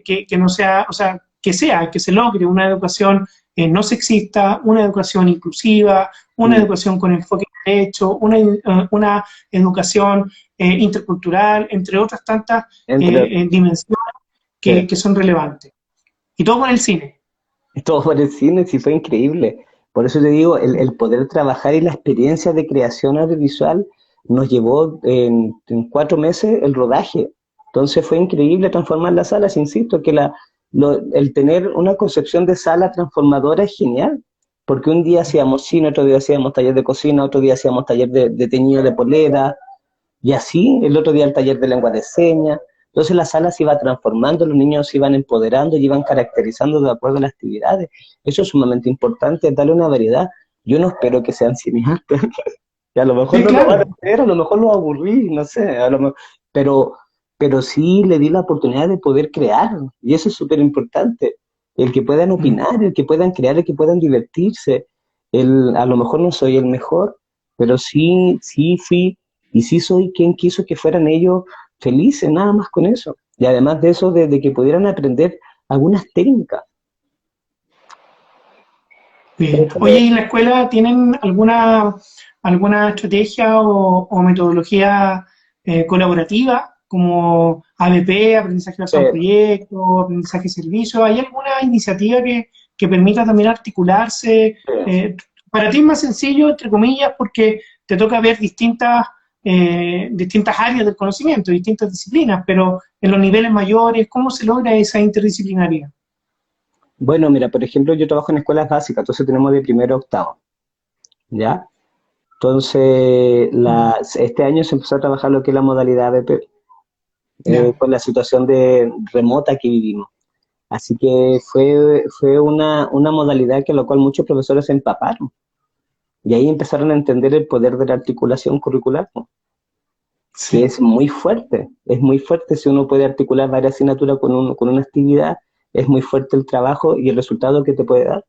que no sea, o sea, que se logre una educación no sexista, una educación inclusiva, una mm, educación con enfoque de derecho, una educación intercultural, entre otras tantas entre, dimensiones sí. que son relevantes. Y todo con el cine. Todo por el cine, sí fue increíble. Por eso te digo, el poder trabajar y la experiencia de creación audiovisual nos llevó en 4 meses el rodaje. Entonces fue increíble transformar las salas, insisto, que el tener una concepción de sala transformadora es genial, porque un día hacíamos cine, otro día hacíamos taller de cocina, otro día hacíamos taller de teñido de polera, y así, el otro día el taller de lengua de señas. Entonces la sala se iba transformando, los niños se iban empoderando y iban caracterizando de acuerdo a las actividades. Eso es sumamente importante, darle una variedad. Yo no espero que sean cineastas, que a lo mejor Sí, no lo van a claro. hacer, a lo mejor lo aburrí, no sé, pero, pero sí le di la oportunidad de poder crear, y eso es súper importante. El que puedan Mm. opinar, el que puedan crear, el que puedan divertirse. A lo mejor no soy el mejor, pero sí fui y sí soy quien quiso que fueran ellos felices, nada más con eso. Y además de eso, de que pudieran aprender algunas técnicas. Bien. Oye, ¿y en la escuela tienen alguna estrategia o metodología colaborativa, como ABP, aprendizaje basado en Eh, proyectos, aprendizaje de servicio? ¿Hay alguna iniciativa que permita también articularse? Para ti es más sencillo, entre comillas, porque te toca ver distintas áreas del conocimiento, distintas disciplinas, pero en los niveles mayores, ¿cómo se logra esa interdisciplinaridad? bueno, mira, por ejemplo, yo trabajo en escuelas básicas, entonces tenemos de primero a octavo, ¿ya? Entonces, este año se empezó a trabajar lo que es la modalidad ABP, Ya. con la situación de remota que vivimos. Así que fue una modalidad que a la cual muchos profesores se empaparon. Y ahí empezaron a entender el poder de la articulación curricular, ¿no? Que Sí. es muy fuerte si uno puede articular varias asignaturas con una actividad, es muy fuerte el trabajo y el resultado que te puede dar.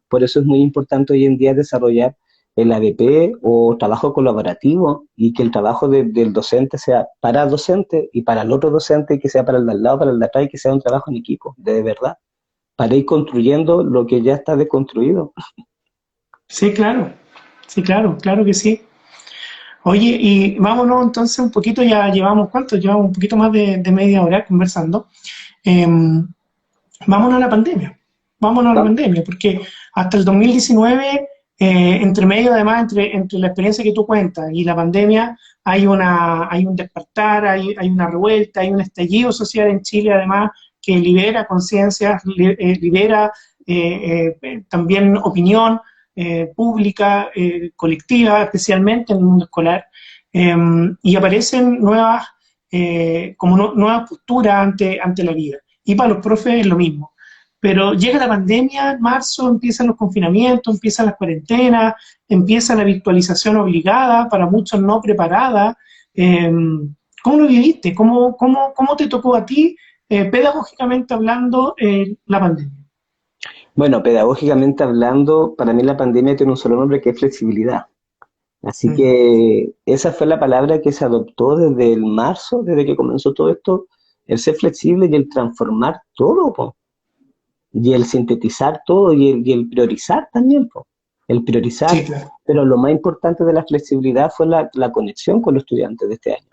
Por eso es muy importante hoy en día desarrollar el ABP o trabajo colaborativo, y que el trabajo del docente sea para el docente y para el otro docente, y que sea para el de al lado, para el de atrás, y que sea un trabajo en equipo, de verdad, para ir construyendo lo que ya está deconstruido. Sí, claro. Sí, claro, claro que sí. Oye, y vámonos entonces un poquito, ya llevamos, ¿cuánto? Llevamos un poquito más de media hora conversando. Vámonos a la pandemia, vámonos a la ¿No? pandemia, porque hasta el 2019, entre medio además, entre la experiencia que tú cuentas y la pandemia, hay un despertar, hay una revuelta, hay un estallido social en Chile además, que libera conciencias, libera también opinión pública, colectiva, especialmente en el mundo escolar, y aparecen nuevas, nuevas posturas ante la vida. Y para los profes es lo mismo. Pero llega la pandemia, en marzo empiezan los confinamientos, empiezan las cuarentenas, empieza la virtualización obligada, para muchos no preparada. ¿Cómo lo viviste? ¿Cómo te tocó a ti, pedagógicamente hablando, la pandemia? Bueno, pedagógicamente hablando, para mí la pandemia tiene un solo nombre que es flexibilidad. Así Mm, que esa fue la palabra que se adoptó desde el marzo, desde que comenzó todo esto, el ser flexible y el transformar todo, po, y el sintetizar todo y el priorizar también, po, el priorizar. sí, claro. Pero lo más importante de la flexibilidad fue la conexión con los estudiantes de este año,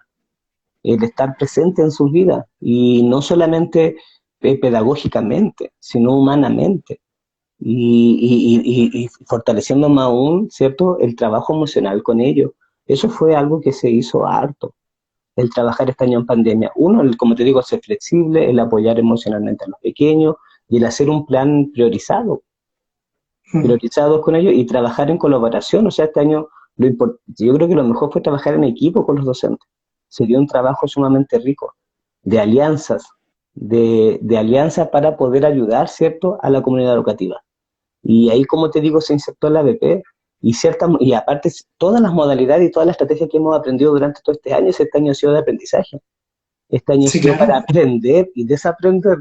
el estar presente en sus vidas y no solamente pedagógicamente, sino humanamente. Y fortaleciendo más aún, ¿cierto?, el trabajo emocional con ellos. Eso fue algo que se hizo harto, el trabajar este año en pandemia. Uno, como te digo, ser flexible, el apoyar emocionalmente a los pequeños y el hacer un plan Mm, priorizados con ellos y trabajar en colaboración. O sea, este año yo creo que lo mejor fue trabajar en equipo con los docentes. Se dio un trabajo sumamente rico de alianzas, de alianzas para poder ayudar, ¿cierto?, a la comunidad educativa. Y ahí, como te digo, se insertó la ABP y aparte todas las modalidades y todas las estrategias que hemos aprendido durante todo este año ha sido de aprendizaje. Este año ha sí, sido para claro. aprender y desaprender.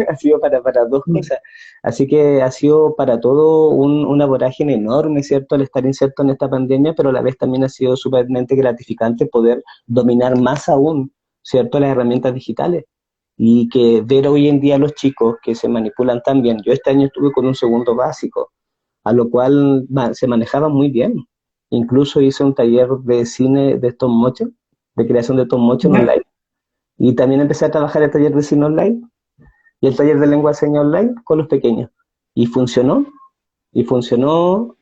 Ha sido para dos Mm, cosas. Así que ha sido para todo una vorágine enorme, ¿cierto?, al estar inserto en esta pandemia, pero a la vez también ha sido súpermente gratificante poder dominar más aún, ¿cierto?, las herramientas digitales. Y que ver hoy en día a los chicos que se manipulan tan bien. Yo este año estuve con un segundo básico, a lo cual se manejaba muy bien. Incluso hice un taller de cine de stop motion, de creación de stop motion ¿ya? online. Y también empecé a trabajar el taller de cine online y el taller de lengua de señas online con los pequeños. Y funcionó, y funcionó,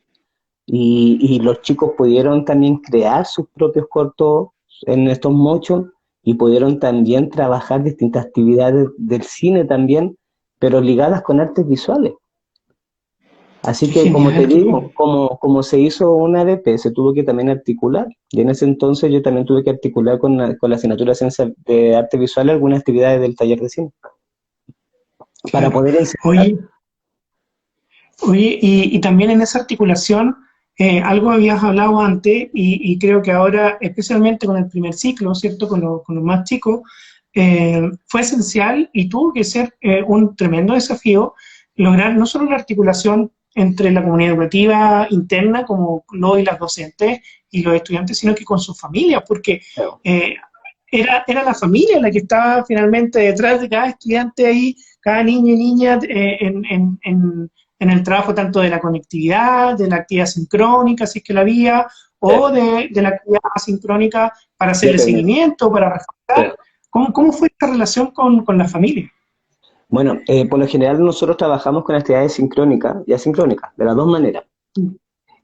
y los chicos pudieron también crear sus propios cortos en estos mochos y pudieron también trabajar distintas actividades del cine también, pero ligadas con artes visuales. Así Qué que, como te genial, qué digo, bien. como se hizo una ADP, se tuvo que también articular. Y en ese entonces yo también tuve que articular con la asignatura de Ciencia de Arte Visual algunas actividades del taller de cine para Claro. poder enseñar. Oye, Oye, y también en esa articulación, algo habías hablado antes, y creo que ahora, especialmente con el primer ciclo, ¿cierto? Con los más chicos, fue esencial y tuvo que ser un tremendo desafío lograr no solo la articulación entre la comunidad educativa interna, como lo y las docentes y los estudiantes, sino que con sus familias, porque eh, era la familia la que estaba finalmente detrás de cada estudiante ahí, cada niño y niña en el trabajo tanto de la conectividad, de la actividad sincrónica, si es que la había, o de la actividad asincrónica para hacerle seguimiento, para reforzar. ¿Cómo fue esta relación con la familia? Bueno, por lo general nosotros trabajamos con actividades sincrónicas y asincrónicas, de las dos maneras.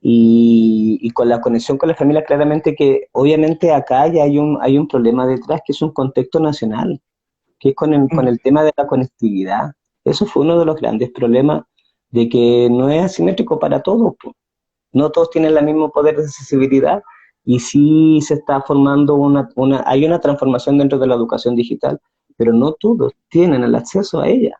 Y con la conexión con la familia, claramente que obviamente acá ya hay un problema detrás, que es un contexto nacional, que es con el tema de la conectividad. Eso fue uno de los grandes problemas, de que no es asimétrico para todos, po. No todos tienen el mismo poder de accesibilidad, y sí se está formando hay una transformación dentro de la educación digital, pero no todos tienen el acceso a ella.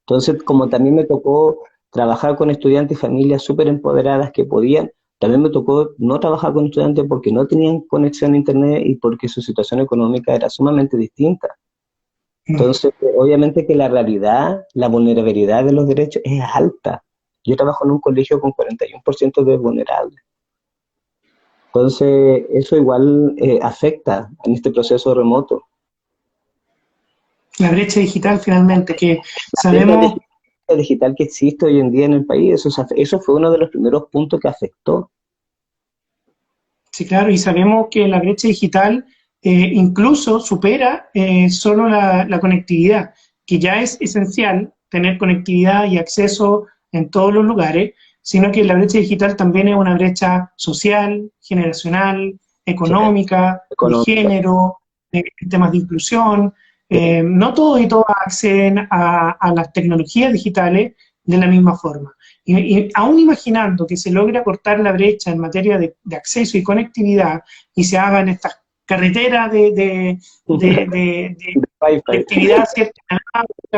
Entonces, como también me tocó trabajar con estudiantes y familias súper empoderadas que podían, también me tocó no trabajar con estudiantes porque no tenían conexión a internet y porque su situación económica era sumamente distinta. Entonces, obviamente que la realidad, la vulnerabilidad de los derechos es alta. Yo trabajo en un colegio con 41% de vulnerables. Entonces, eso igual afecta en este proceso remoto. La brecha digital finalmente, que La brecha sabemos, digital que existe hoy en día en el país, eso fue uno de los primeros puntos que afectó. sí, claro, y sabemos que la brecha digital incluso supera solo la conectividad, que ya es esencial tener conectividad y acceso en todos los lugares, sino que la brecha digital también es una brecha social, generacional, Sí, económica, de económica. género, temas de inclusión. No todos y todas acceden a las tecnologías digitales de la misma forma. Y aún imaginando que se logra cortar la brecha en materia de acceso y conectividad y se hagan estas carreteras de Wi-Fi. conectividad, ¿cierto?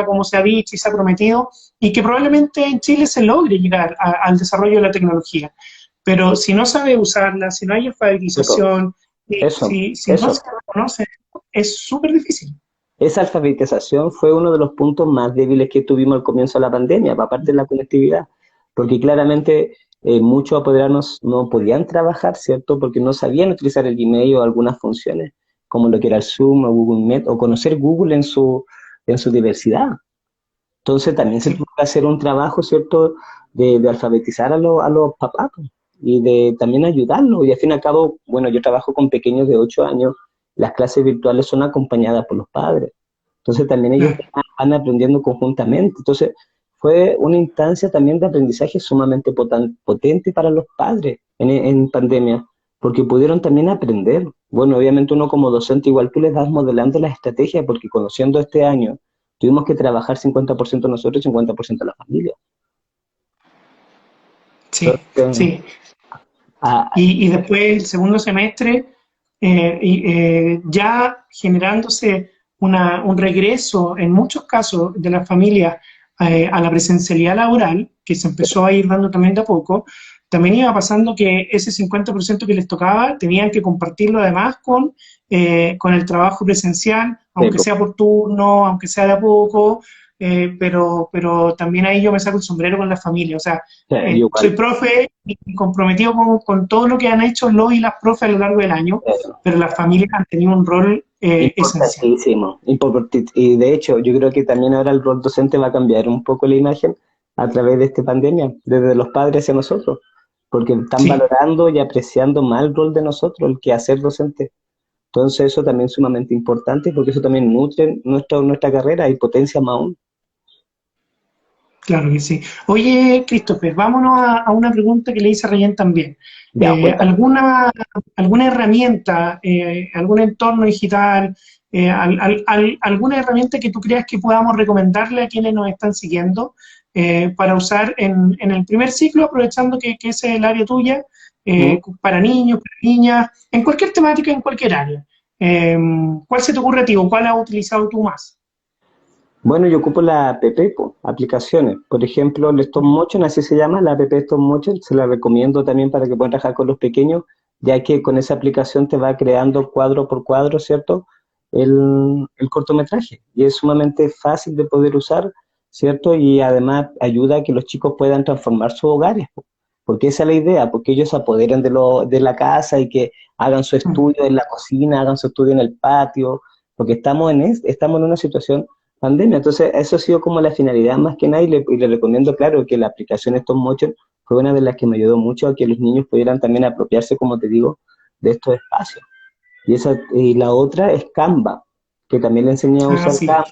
Como se ha dicho y se ha prometido, y que probablemente en Chile se logre llegar al desarrollo de la tecnología. Pero si no sabe usarla, si no hay alfabetización, si no se Eso. reconoce, es súper difícil. Esa alfabetización fue uno de los puntos más débiles que tuvimos al comienzo de la pandemia, aparte de la conectividad, porque claramente muchos apoderados no podían trabajar, ¿cierto? Porque no sabían utilizar el Gmail o algunas funciones, como lo que era el Zoom o Google Meet, o conocer Google en su diversidad. Entonces también se Sí. tuvo que hacer un trabajo, ¿cierto?, de alfabetizar a los papás pues, y de también ayudarlos. Y al fin y al cabo, bueno, yo trabajo con pequeños de 8 años, las clases virtuales son acompañadas por los padres. Entonces también ellos Claro. van aprendiendo conjuntamente. Entonces fue una instancia también de aprendizaje sumamente potente para los padres en pandemia, porque pudieron también aprender. Bueno, obviamente uno como docente igual tú les vas modelando las estrategias, porque conociendo este año, tuvimos que trabajar 50% nosotros y 50% la familia. Sí, Entonces, sí. ah, Y después el segundo semestre, ya generándose un regreso en muchos casos de las familias a la presencialidad laboral, que se empezó a ir dando también de a poco, también iba pasando que ese 50% que les tocaba tenían que compartirlo además con el trabajo presencial, sí, aunque sea por turno, aunque sea de a poco, pero también ahí yo me saco el sombrero con la familia. O sea, sí, soy igual. profe y comprometido con todo lo que han hecho los y las profes a lo largo del año, pero las familias han tenido un rol esencial. Importantísimo. Y de hecho, yo creo que también ahora el rol docente va a cambiar un poco la imagen a través de esta pandemia, desde los padres hacia nosotros, porque están Sí, valorando y apreciando más el rol de nosotros, el que hacer docente. Entonces eso también es sumamente importante porque eso también nutre nuestra carrera y potencia más aún. claro que sí. Oye, Christopher, vámonos a una pregunta que le hice a Rayén también. Ya, cuéntame. ¿Alguna herramienta, algún entorno digital, alguna herramienta que tú creas que podamos recomendarle a quienes nos están siguiendo para usar en el primer ciclo, aprovechando que ese es el área tuya, ¿Mm? para niños, para niñas, en cualquier temática, en cualquier área? ¿Cuál se te ocurre a ti o cuál has utilizado tú más? Bueno, yo ocupo la app, po, aplicaciones. Por ejemplo, el Stop Motion, así se llama, la app Stop Motion, se la recomiendo también para que puedan trabajar con los pequeños, ya que con esa aplicación te va creando cuadro por cuadro, ¿cierto? El cortometraje. Y es sumamente fácil de poder usar, ¿cierto? Y además ayuda a que los chicos puedan transformar sus hogares, po, porque esa es la idea, porque ellos se apoderen de la casa y que hagan su estudio en la cocina, hagan su estudio en el patio, porque estamos en una situación pandemia. Entonces, eso ha sido como la finalidad más que nada y le recomiendo, claro, que la aplicación Stop Motion fue una de las que me ayudó mucho a que los niños pudieran también apropiarse, como te digo, de estos espacios. Y la otra es Canva, que también le enseñé a Ah, usar sí. Canva.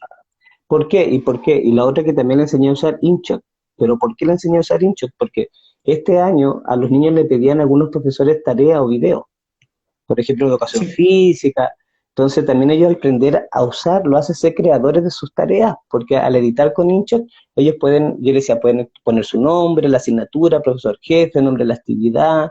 ¿Por qué? ¿Y por qué? Y la otra que también le enseñé a usar InShot. ¿Pero por qué le enseñé a usar InShot? Porque este año a los niños le pedían a algunos profesores tareas o videos, por ejemplo, educación Sí. física. Entonces también ellos aprender a usarlo hace ser creadores de sus tareas, porque al editar con InShot, ellos pueden, yo les decía, pueden poner su nombre, la asignatura, profesor jefe, nombre de la actividad,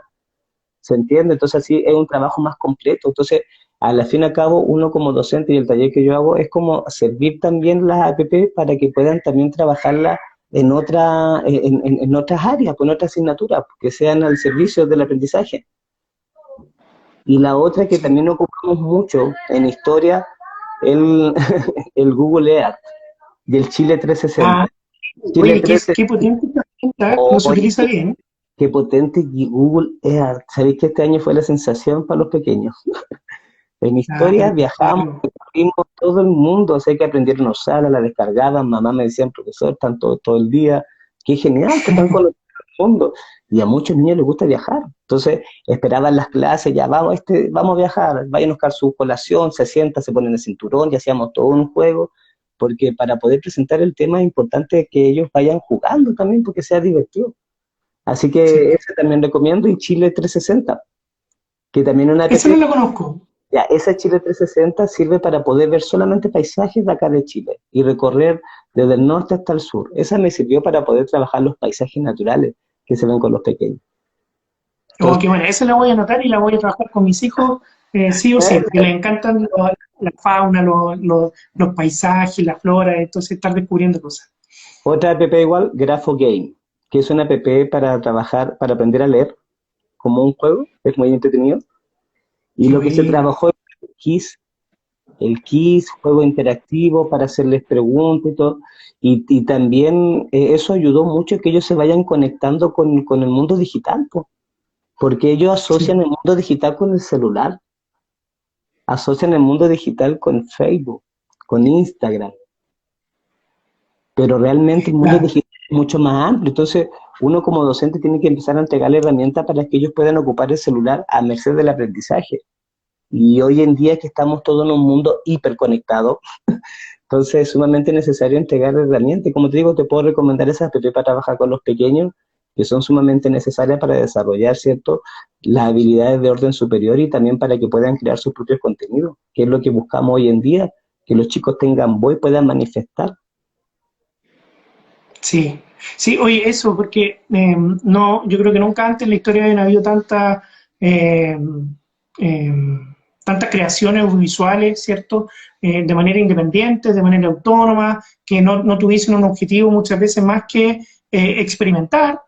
¿se entiende? Entonces así es un trabajo más completo. Entonces, a la fin y al cabo, uno como docente y el taller que yo hago es como servir también las app para que puedan también trabajarla en otras áreas, con otras asignaturas, que sean al servicio del aprendizaje. Y la otra que Sí. también ocupamos mucho en historia, el, el Google Earth y el Chile Ah, 360. Chile oye, qué 360, potente esta herramienta, no se oye, utiliza bien. qué potente y Google Earth. Sabéis que este año fue la sensación para los pequeños. En historia Claro, viajamos, claro. vimos todo el mundo, o sea que aprendieron a usarla, la descargaban, mamá me decían, profesor, están todo el día, qué genial que están conociendo el mundo. Y a muchos niños les gusta viajar. Entonces esperaban las clases, ya vamos, vamos a viajar, vayan a buscar su colación, se sientan, se ponen el cinturón y hacíamos todo un juego, porque para poder presentar el tema es importante que ellos vayan jugando también, porque sea divertido. Así que Sí. ese también recomiendo, y Chile 360, que también es una app. Esa no la conozco. Ya, esa Chile 360 sirve para poder ver solamente paisajes de acá de Chile y recorrer desde el norte hasta el sur. Esa me sirvió para poder trabajar los paisajes naturales que se ven con los pequeños. Oh, Entonces, qué bueno, esa la voy a anotar y la voy a trabajar con mis hijos sí o sí, porque les encantan la fauna, los paisajes, la flora, entonces estar descubriendo cosas. otra app igual, Grapho Game, que es una app para trabajar, para aprender a leer como un juego, es muy entretenido. Y Qué lo que se bueno. trabajó es el quiz, juego interactivo para hacerles preguntas y todo. Y también eso ayudó mucho a que ellos se vayan conectando con el mundo digital, po, porque ellos Sí, asocian el mundo digital con el celular, asocian el mundo digital con Facebook, con Instagram, pero realmente el mundo claro. digital es mucho más amplio. Entonces, uno como docente tiene que empezar a entregarle herramientas para que ellos puedan ocupar el celular a merced del aprendizaje. Y hoy en día que estamos todos en un mundo hiperconectado, entonces es sumamente necesario entregar herramientas. Y como te digo, te puedo recomendar esas app para trabajar con los pequeños, que son sumamente necesarias para desarrollar, ¿cierto?, las habilidades de orden superior y también para que puedan crear sus propios contenidos, que es lo que buscamos hoy en día, que los chicos tengan voz y puedan manifestar. Sí, sí, oye, eso, porque no, yo creo que nunca antes en la historia habían habido eh, eh, tantas creaciones audiovisuales, ¿cierto? De manera independiente, de manera autónoma, que no tuviesen un objetivo muchas veces más que experimentar,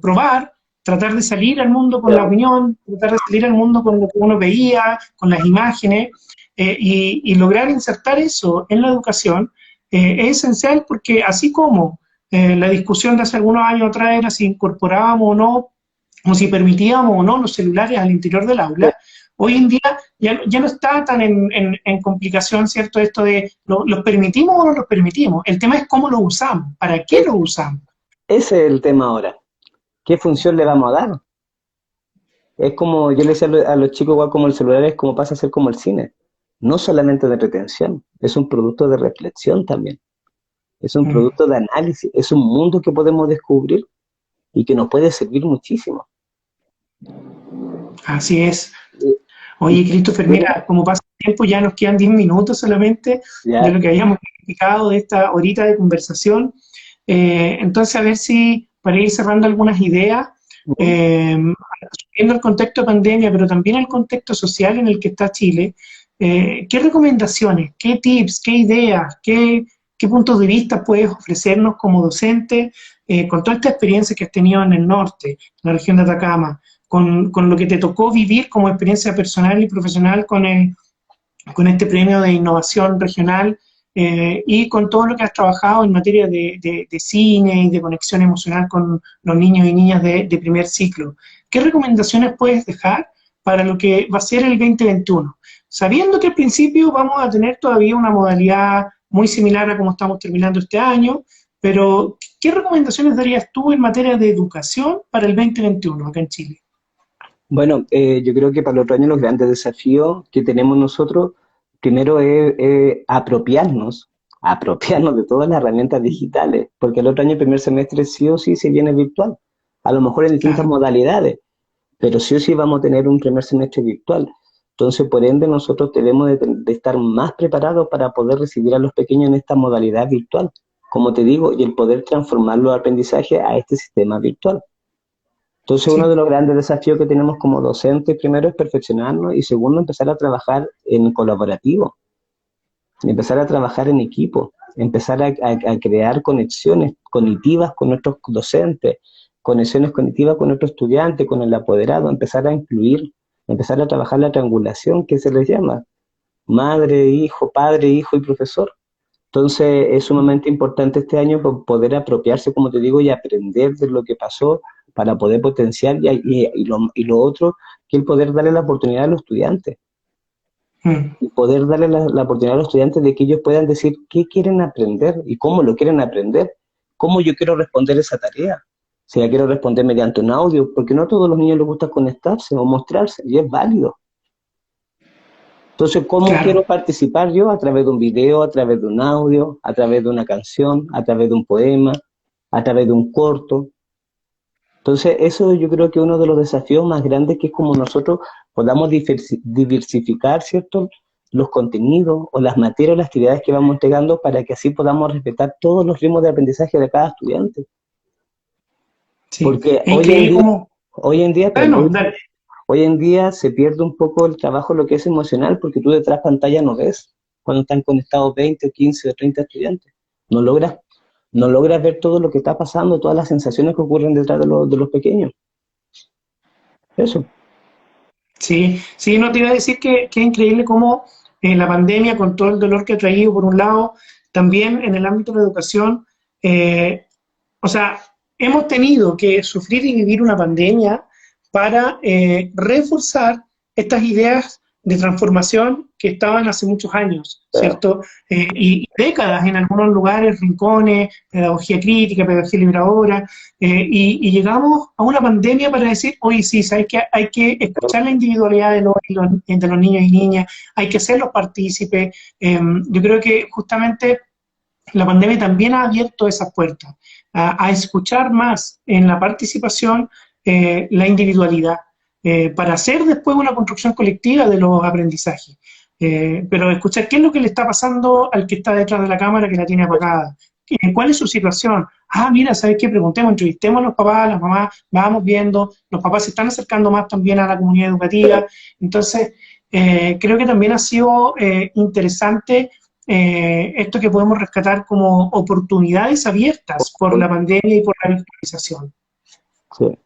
probar, tratar de salir al mundo con la opinión, tratar de salir al mundo con lo que uno veía, con las imágenes, y lograr insertar eso en la educación es esencial porque así como la discusión de hace algunos años atrás era si incorporábamos o no, o si permitíamos o no los celulares al interior del aula. Hoy en día ya no está tan en complicación, ¿cierto? Esto de los permitimos o no los permitimos. El tema es cómo lo usamos, para qué lo usamos. Ese es el tema ahora. ¿Qué función le vamos a dar? Es como, yo le decía a los chicos, igual como el celular es como pasa a ser como el cine. No solamente de retención, es un producto de reflexión también. Es un Mm, producto de análisis, es un mundo que podemos descubrir y que nos puede servir muchísimo. así es. Y Oye, Christopher, mira, mira, como pasa el tiempo, ya nos quedan 10 minutos solamente de ya, lo que habíamos planificado de esta horita de conversación. Entonces, a ver si para ir cerrando algunas ideas, eh, viendo el contexto de pandemia, pero también el contexto social en el que está Chile, ¿qué recomendaciones, qué tips, qué ideas, qué puntos de vista puedes ofrecernos como docente con toda esta experiencia que has tenido en el norte, en la región de Atacama, con lo que te tocó vivir como experiencia personal y profesional con este premio de innovación regional y con todo lo que has trabajado en materia de cine y de conexión emocional con los niños y niñas de primer ciclo? ¿Qué recomendaciones puedes dejar para lo que va a ser el 2021? Sabiendo que al principio vamos a tener todavía una modalidad muy similar a como estamos terminando este año, pero ¿qué recomendaciones darías tú en materia de educación para el 2021 acá en Chile? bueno, yo creo que para el otro año los grandes desafíos que tenemos nosotros, primero es apropiarnos de todas las herramientas digitales, porque el otro año, el primer semestre, sí o sí se viene virtual, a lo mejor en distintas Claro. modalidades, pero sí o sí vamos a tener un primer semestre virtual. Entonces, por ende, nosotros debemos de estar más preparados para poder recibir a los pequeños en esta modalidad virtual, como te digo, y el poder transformar los aprendizajes a este sistema virtual. Entonces, uno Sí, de los grandes desafíos que tenemos como docentes, primero es perfeccionarnos y segundo, empezar a trabajar en colaborativo, empezar a trabajar en equipo, empezar a crear conexiones cognitivas con nuestros docentes, conexiones cognitivas con nuestros estudiantes, con el apoderado, empezar a incluir, empezar a trabajar la triangulación que se les llama, madre, hijo, padre, hijo y profesor. Entonces es sumamente importante este año poder apropiarse, como te digo, y aprender de lo que pasó para poder potenciar y lo otro, que el poder darle la oportunidad a los estudiantes mm, y poder darle la oportunidad a los estudiantes de que ellos puedan decir qué quieren aprender y cómo lo quieren aprender, cómo yo quiero responder esa tarea. Si la quiero responder mediante un audio, porque no a todos los niños les gusta conectarse o mostrarse, y es válido. Entonces, ¿cómo claro. quiero participar yo? A través de un video, a través de un audio, a través de una canción, a través de un poema, a través de un corto. Entonces, eso yo creo que es uno de los desafíos más grandes, que es como nosotros podamos diversificar, ¿cierto?, los contenidos o las materias o las actividades que vamos entregando para que así podamos respetar todos los ritmos de aprendizaje de cada estudiante. Sí, Porque es increíble cómo... Bueno, dale. hoy en día se pierde un poco el trabajo, lo que es emocional, porque tú detrás pantalla no ves cuando están conectados 20 o 15 o 30 estudiantes. No logras, no logras ver todo lo que está pasando, todas las sensaciones que ocurren detrás de los pequeños. Eso. Sí, sí, no te iba a decir que es increíble cómo la pandemia, con todo el dolor que ha traído, por un lado, también en el ámbito de la educación, eh, o sea, hemos tenido que sufrir y vivir una pandemia para reforzar estas ideas de transformación que estaban hace muchos años, ¿cierto? Y décadas en algunos lugares, rincones, pedagogía crítica, pedagogía liberadora, y llegamos a una pandemia para decir, oye, sí, ¿sabes qué? Hay que escuchar la individualidad de los niños y niñas, hay que hacerlos partícipes. Yo creo que justamente la pandemia también ha abierto esas puertas a escuchar más en la participación la individualidad, para hacer después una construcción colectiva de los aprendizajes. Pero escuchar qué es lo que le está pasando al que está detrás de la cámara que la tiene apagada. ¿Cuál es su situación? Ah, mira, ¿sabes qué? Preguntemos, entrevistemos a los papás, a las mamás, vamos viendo, los papás se están acercando más también a la comunidad educativa. Entonces, creo que también ha sido interesante esto que podemos rescatar como oportunidades abiertas por la pandemia y por la virtualización. Sí,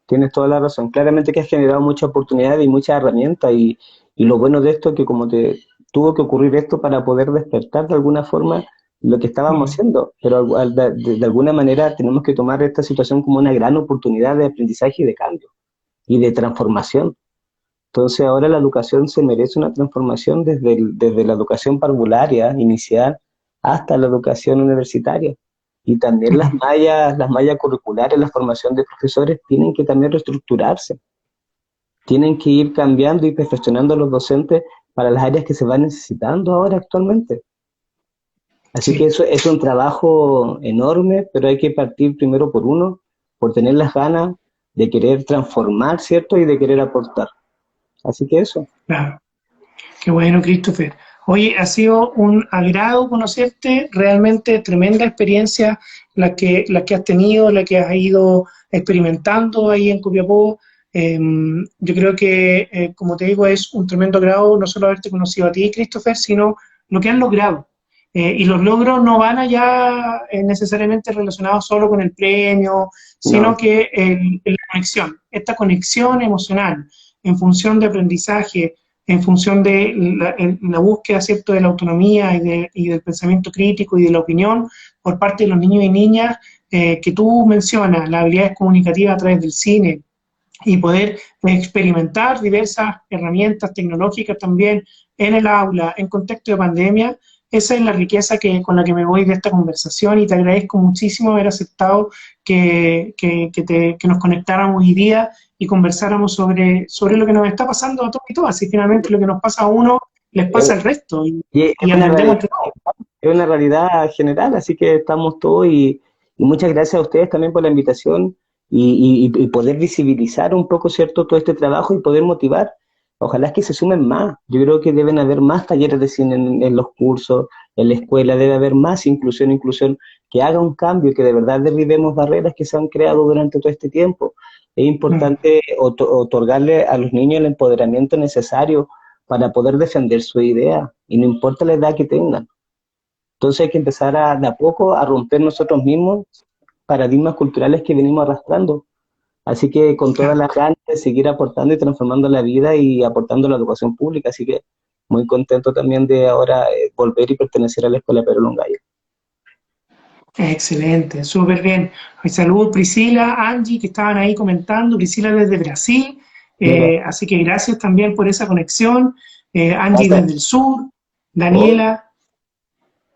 tienes toda la razón. Claramente que has generado muchas oportunidades y muchas herramientas y lo bueno de esto es que como te tuvo que ocurrir esto para poder despertar de alguna forma lo que estábamos haciendo, pero de alguna manera tenemos que tomar esta situación como una gran oportunidad de aprendizaje y de cambio y de transformación. Entonces ahora la educación se merece una transformación desde la educación parvularia inicial hasta la educación universitaria. Y también las mallas curriculares, la formación de profesores tienen que también reestructurarse. Tienen que ir cambiando y perfeccionando a los docentes para las áreas que se van necesitando ahora actualmente. Así que Sí. eso es un trabajo enorme, pero hay que partir primero por uno, por tener las ganas de querer transformar, ¿cierto? Y de querer aportar. Así que eso. Claro. Qué bueno, Christopher. Oye, ha sido un agrado conocerte, realmente tremenda experiencia la que has tenido, la que has ido experimentando ahí en Copiapó. Yo creo que, como te digo, es un tremendo agrado no solo haberte conocido a ti, Christopher, sino lo que has logrado. Y los logros no van allá necesariamente relacionados solo con el premio, sino No, que la conexión, esta conexión emocional en función de aprendizaje, en función de la búsqueda, ¿cierto?, de la autonomía y del pensamiento crítico y de la opinión por parte de los niños y niñas que tú mencionas, las habilidades comunicativas a través del cine y poder experimentar diversas herramientas tecnológicas también en el aula, en contexto de pandemia. Esa es la riqueza con la que me voy de esta conversación y te agradezco muchísimo haber aceptado que nos conectáramos hoy día y conversáramos sobre lo que nos está pasando a todos y todas. Y finalmente lo que nos pasa a uno les pasa al resto y es y una aprendemos realidad, entre todos. es una realidad general, así que estamos todos y muchas gracias a ustedes también por la invitación y poder visibilizar un poco, ¿cierto?, todo este trabajo y poder motivar. Ojalá es que se sumen más. Yo creo que deben haber más talleres de cine en los cursos, en la escuela, debe haber más inclusión, que haga un cambio, que de verdad derribemos barreras que se han creado durante todo este tiempo. Es importante otorgarle a los niños el empoderamiento necesario para poder defender su idea, y no importa la edad que tengan. Entonces hay que empezar de a poco a romper nosotros mismos paradigmas culturales que venimos arrastrando. Así que con todas Claro. las ganas de seguir aportando y transformando la vida y aportando la educación pública. Así que muy contento también de ahora volver y pertenecer a la Escuela Pedro Longayo. Excelente, súper bien. Saludos Priscila, Angie, que estaban ahí comentando, Priscila desde Brasil, Mira, así que gracias también por esa conexión. Angie gracias. desde el sur, Oh, Daniela,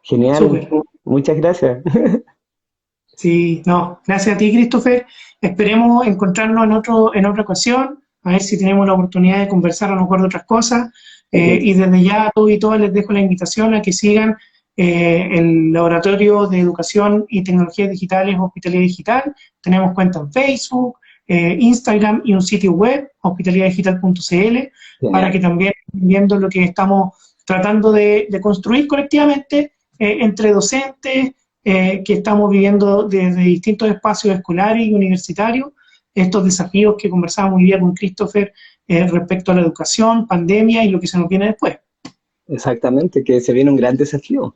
genial, súper. muchas gracias. Sí, no, gracias a ti, Christopher. Esperemos encontrarnos en otra ocasión, a ver si tenemos la oportunidad de conversar a lo mejor de otras cosas. Y desde ya a todos y todas les dejo la invitación a que sigan el Laboratorio de Educación y Tecnologías Digitales Hospitalidad Digital. Tenemos cuenta en Facebook, Instagram y un sitio web, hospitalidaddigital.cl, para que también viendo lo que estamos tratando de construir colectivamente entre docentes, que estamos viviendo desde distintos espacios escolares y universitarios, estos desafíos que conversábamos hoy día con Christopher respecto a la educación, pandemia y lo que se nos viene después. Exactamente, que se viene un gran desafío.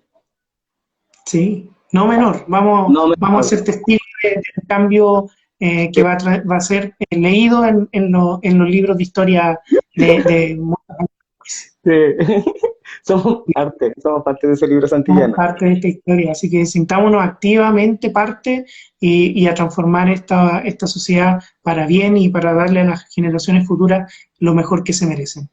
Sí, no menor. Vamos, No, vamos a ser testigos del cambio que va a ser leído en los libros de historia de sí. Somos parte de ese libro somos santillano. parte de esta historia, así que sintámonos activamente parte y a transformar esta sociedad para bien y para darle a las generaciones futuras lo mejor que se merecen.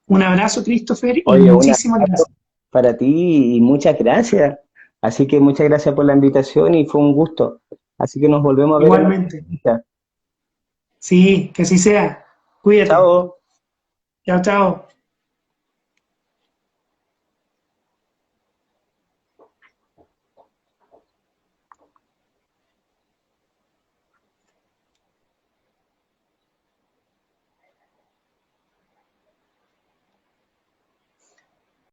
Un abrazo, Christopher, y Oye, un muchísimas abrazo gracias. para ti y muchas gracias. Así que muchas gracias por la invitación y fue un gusto. Así que nos volvemos a ver en otra Igualmente. visita. Sí, que así sea. Cuídate. Chao. Chao, chao.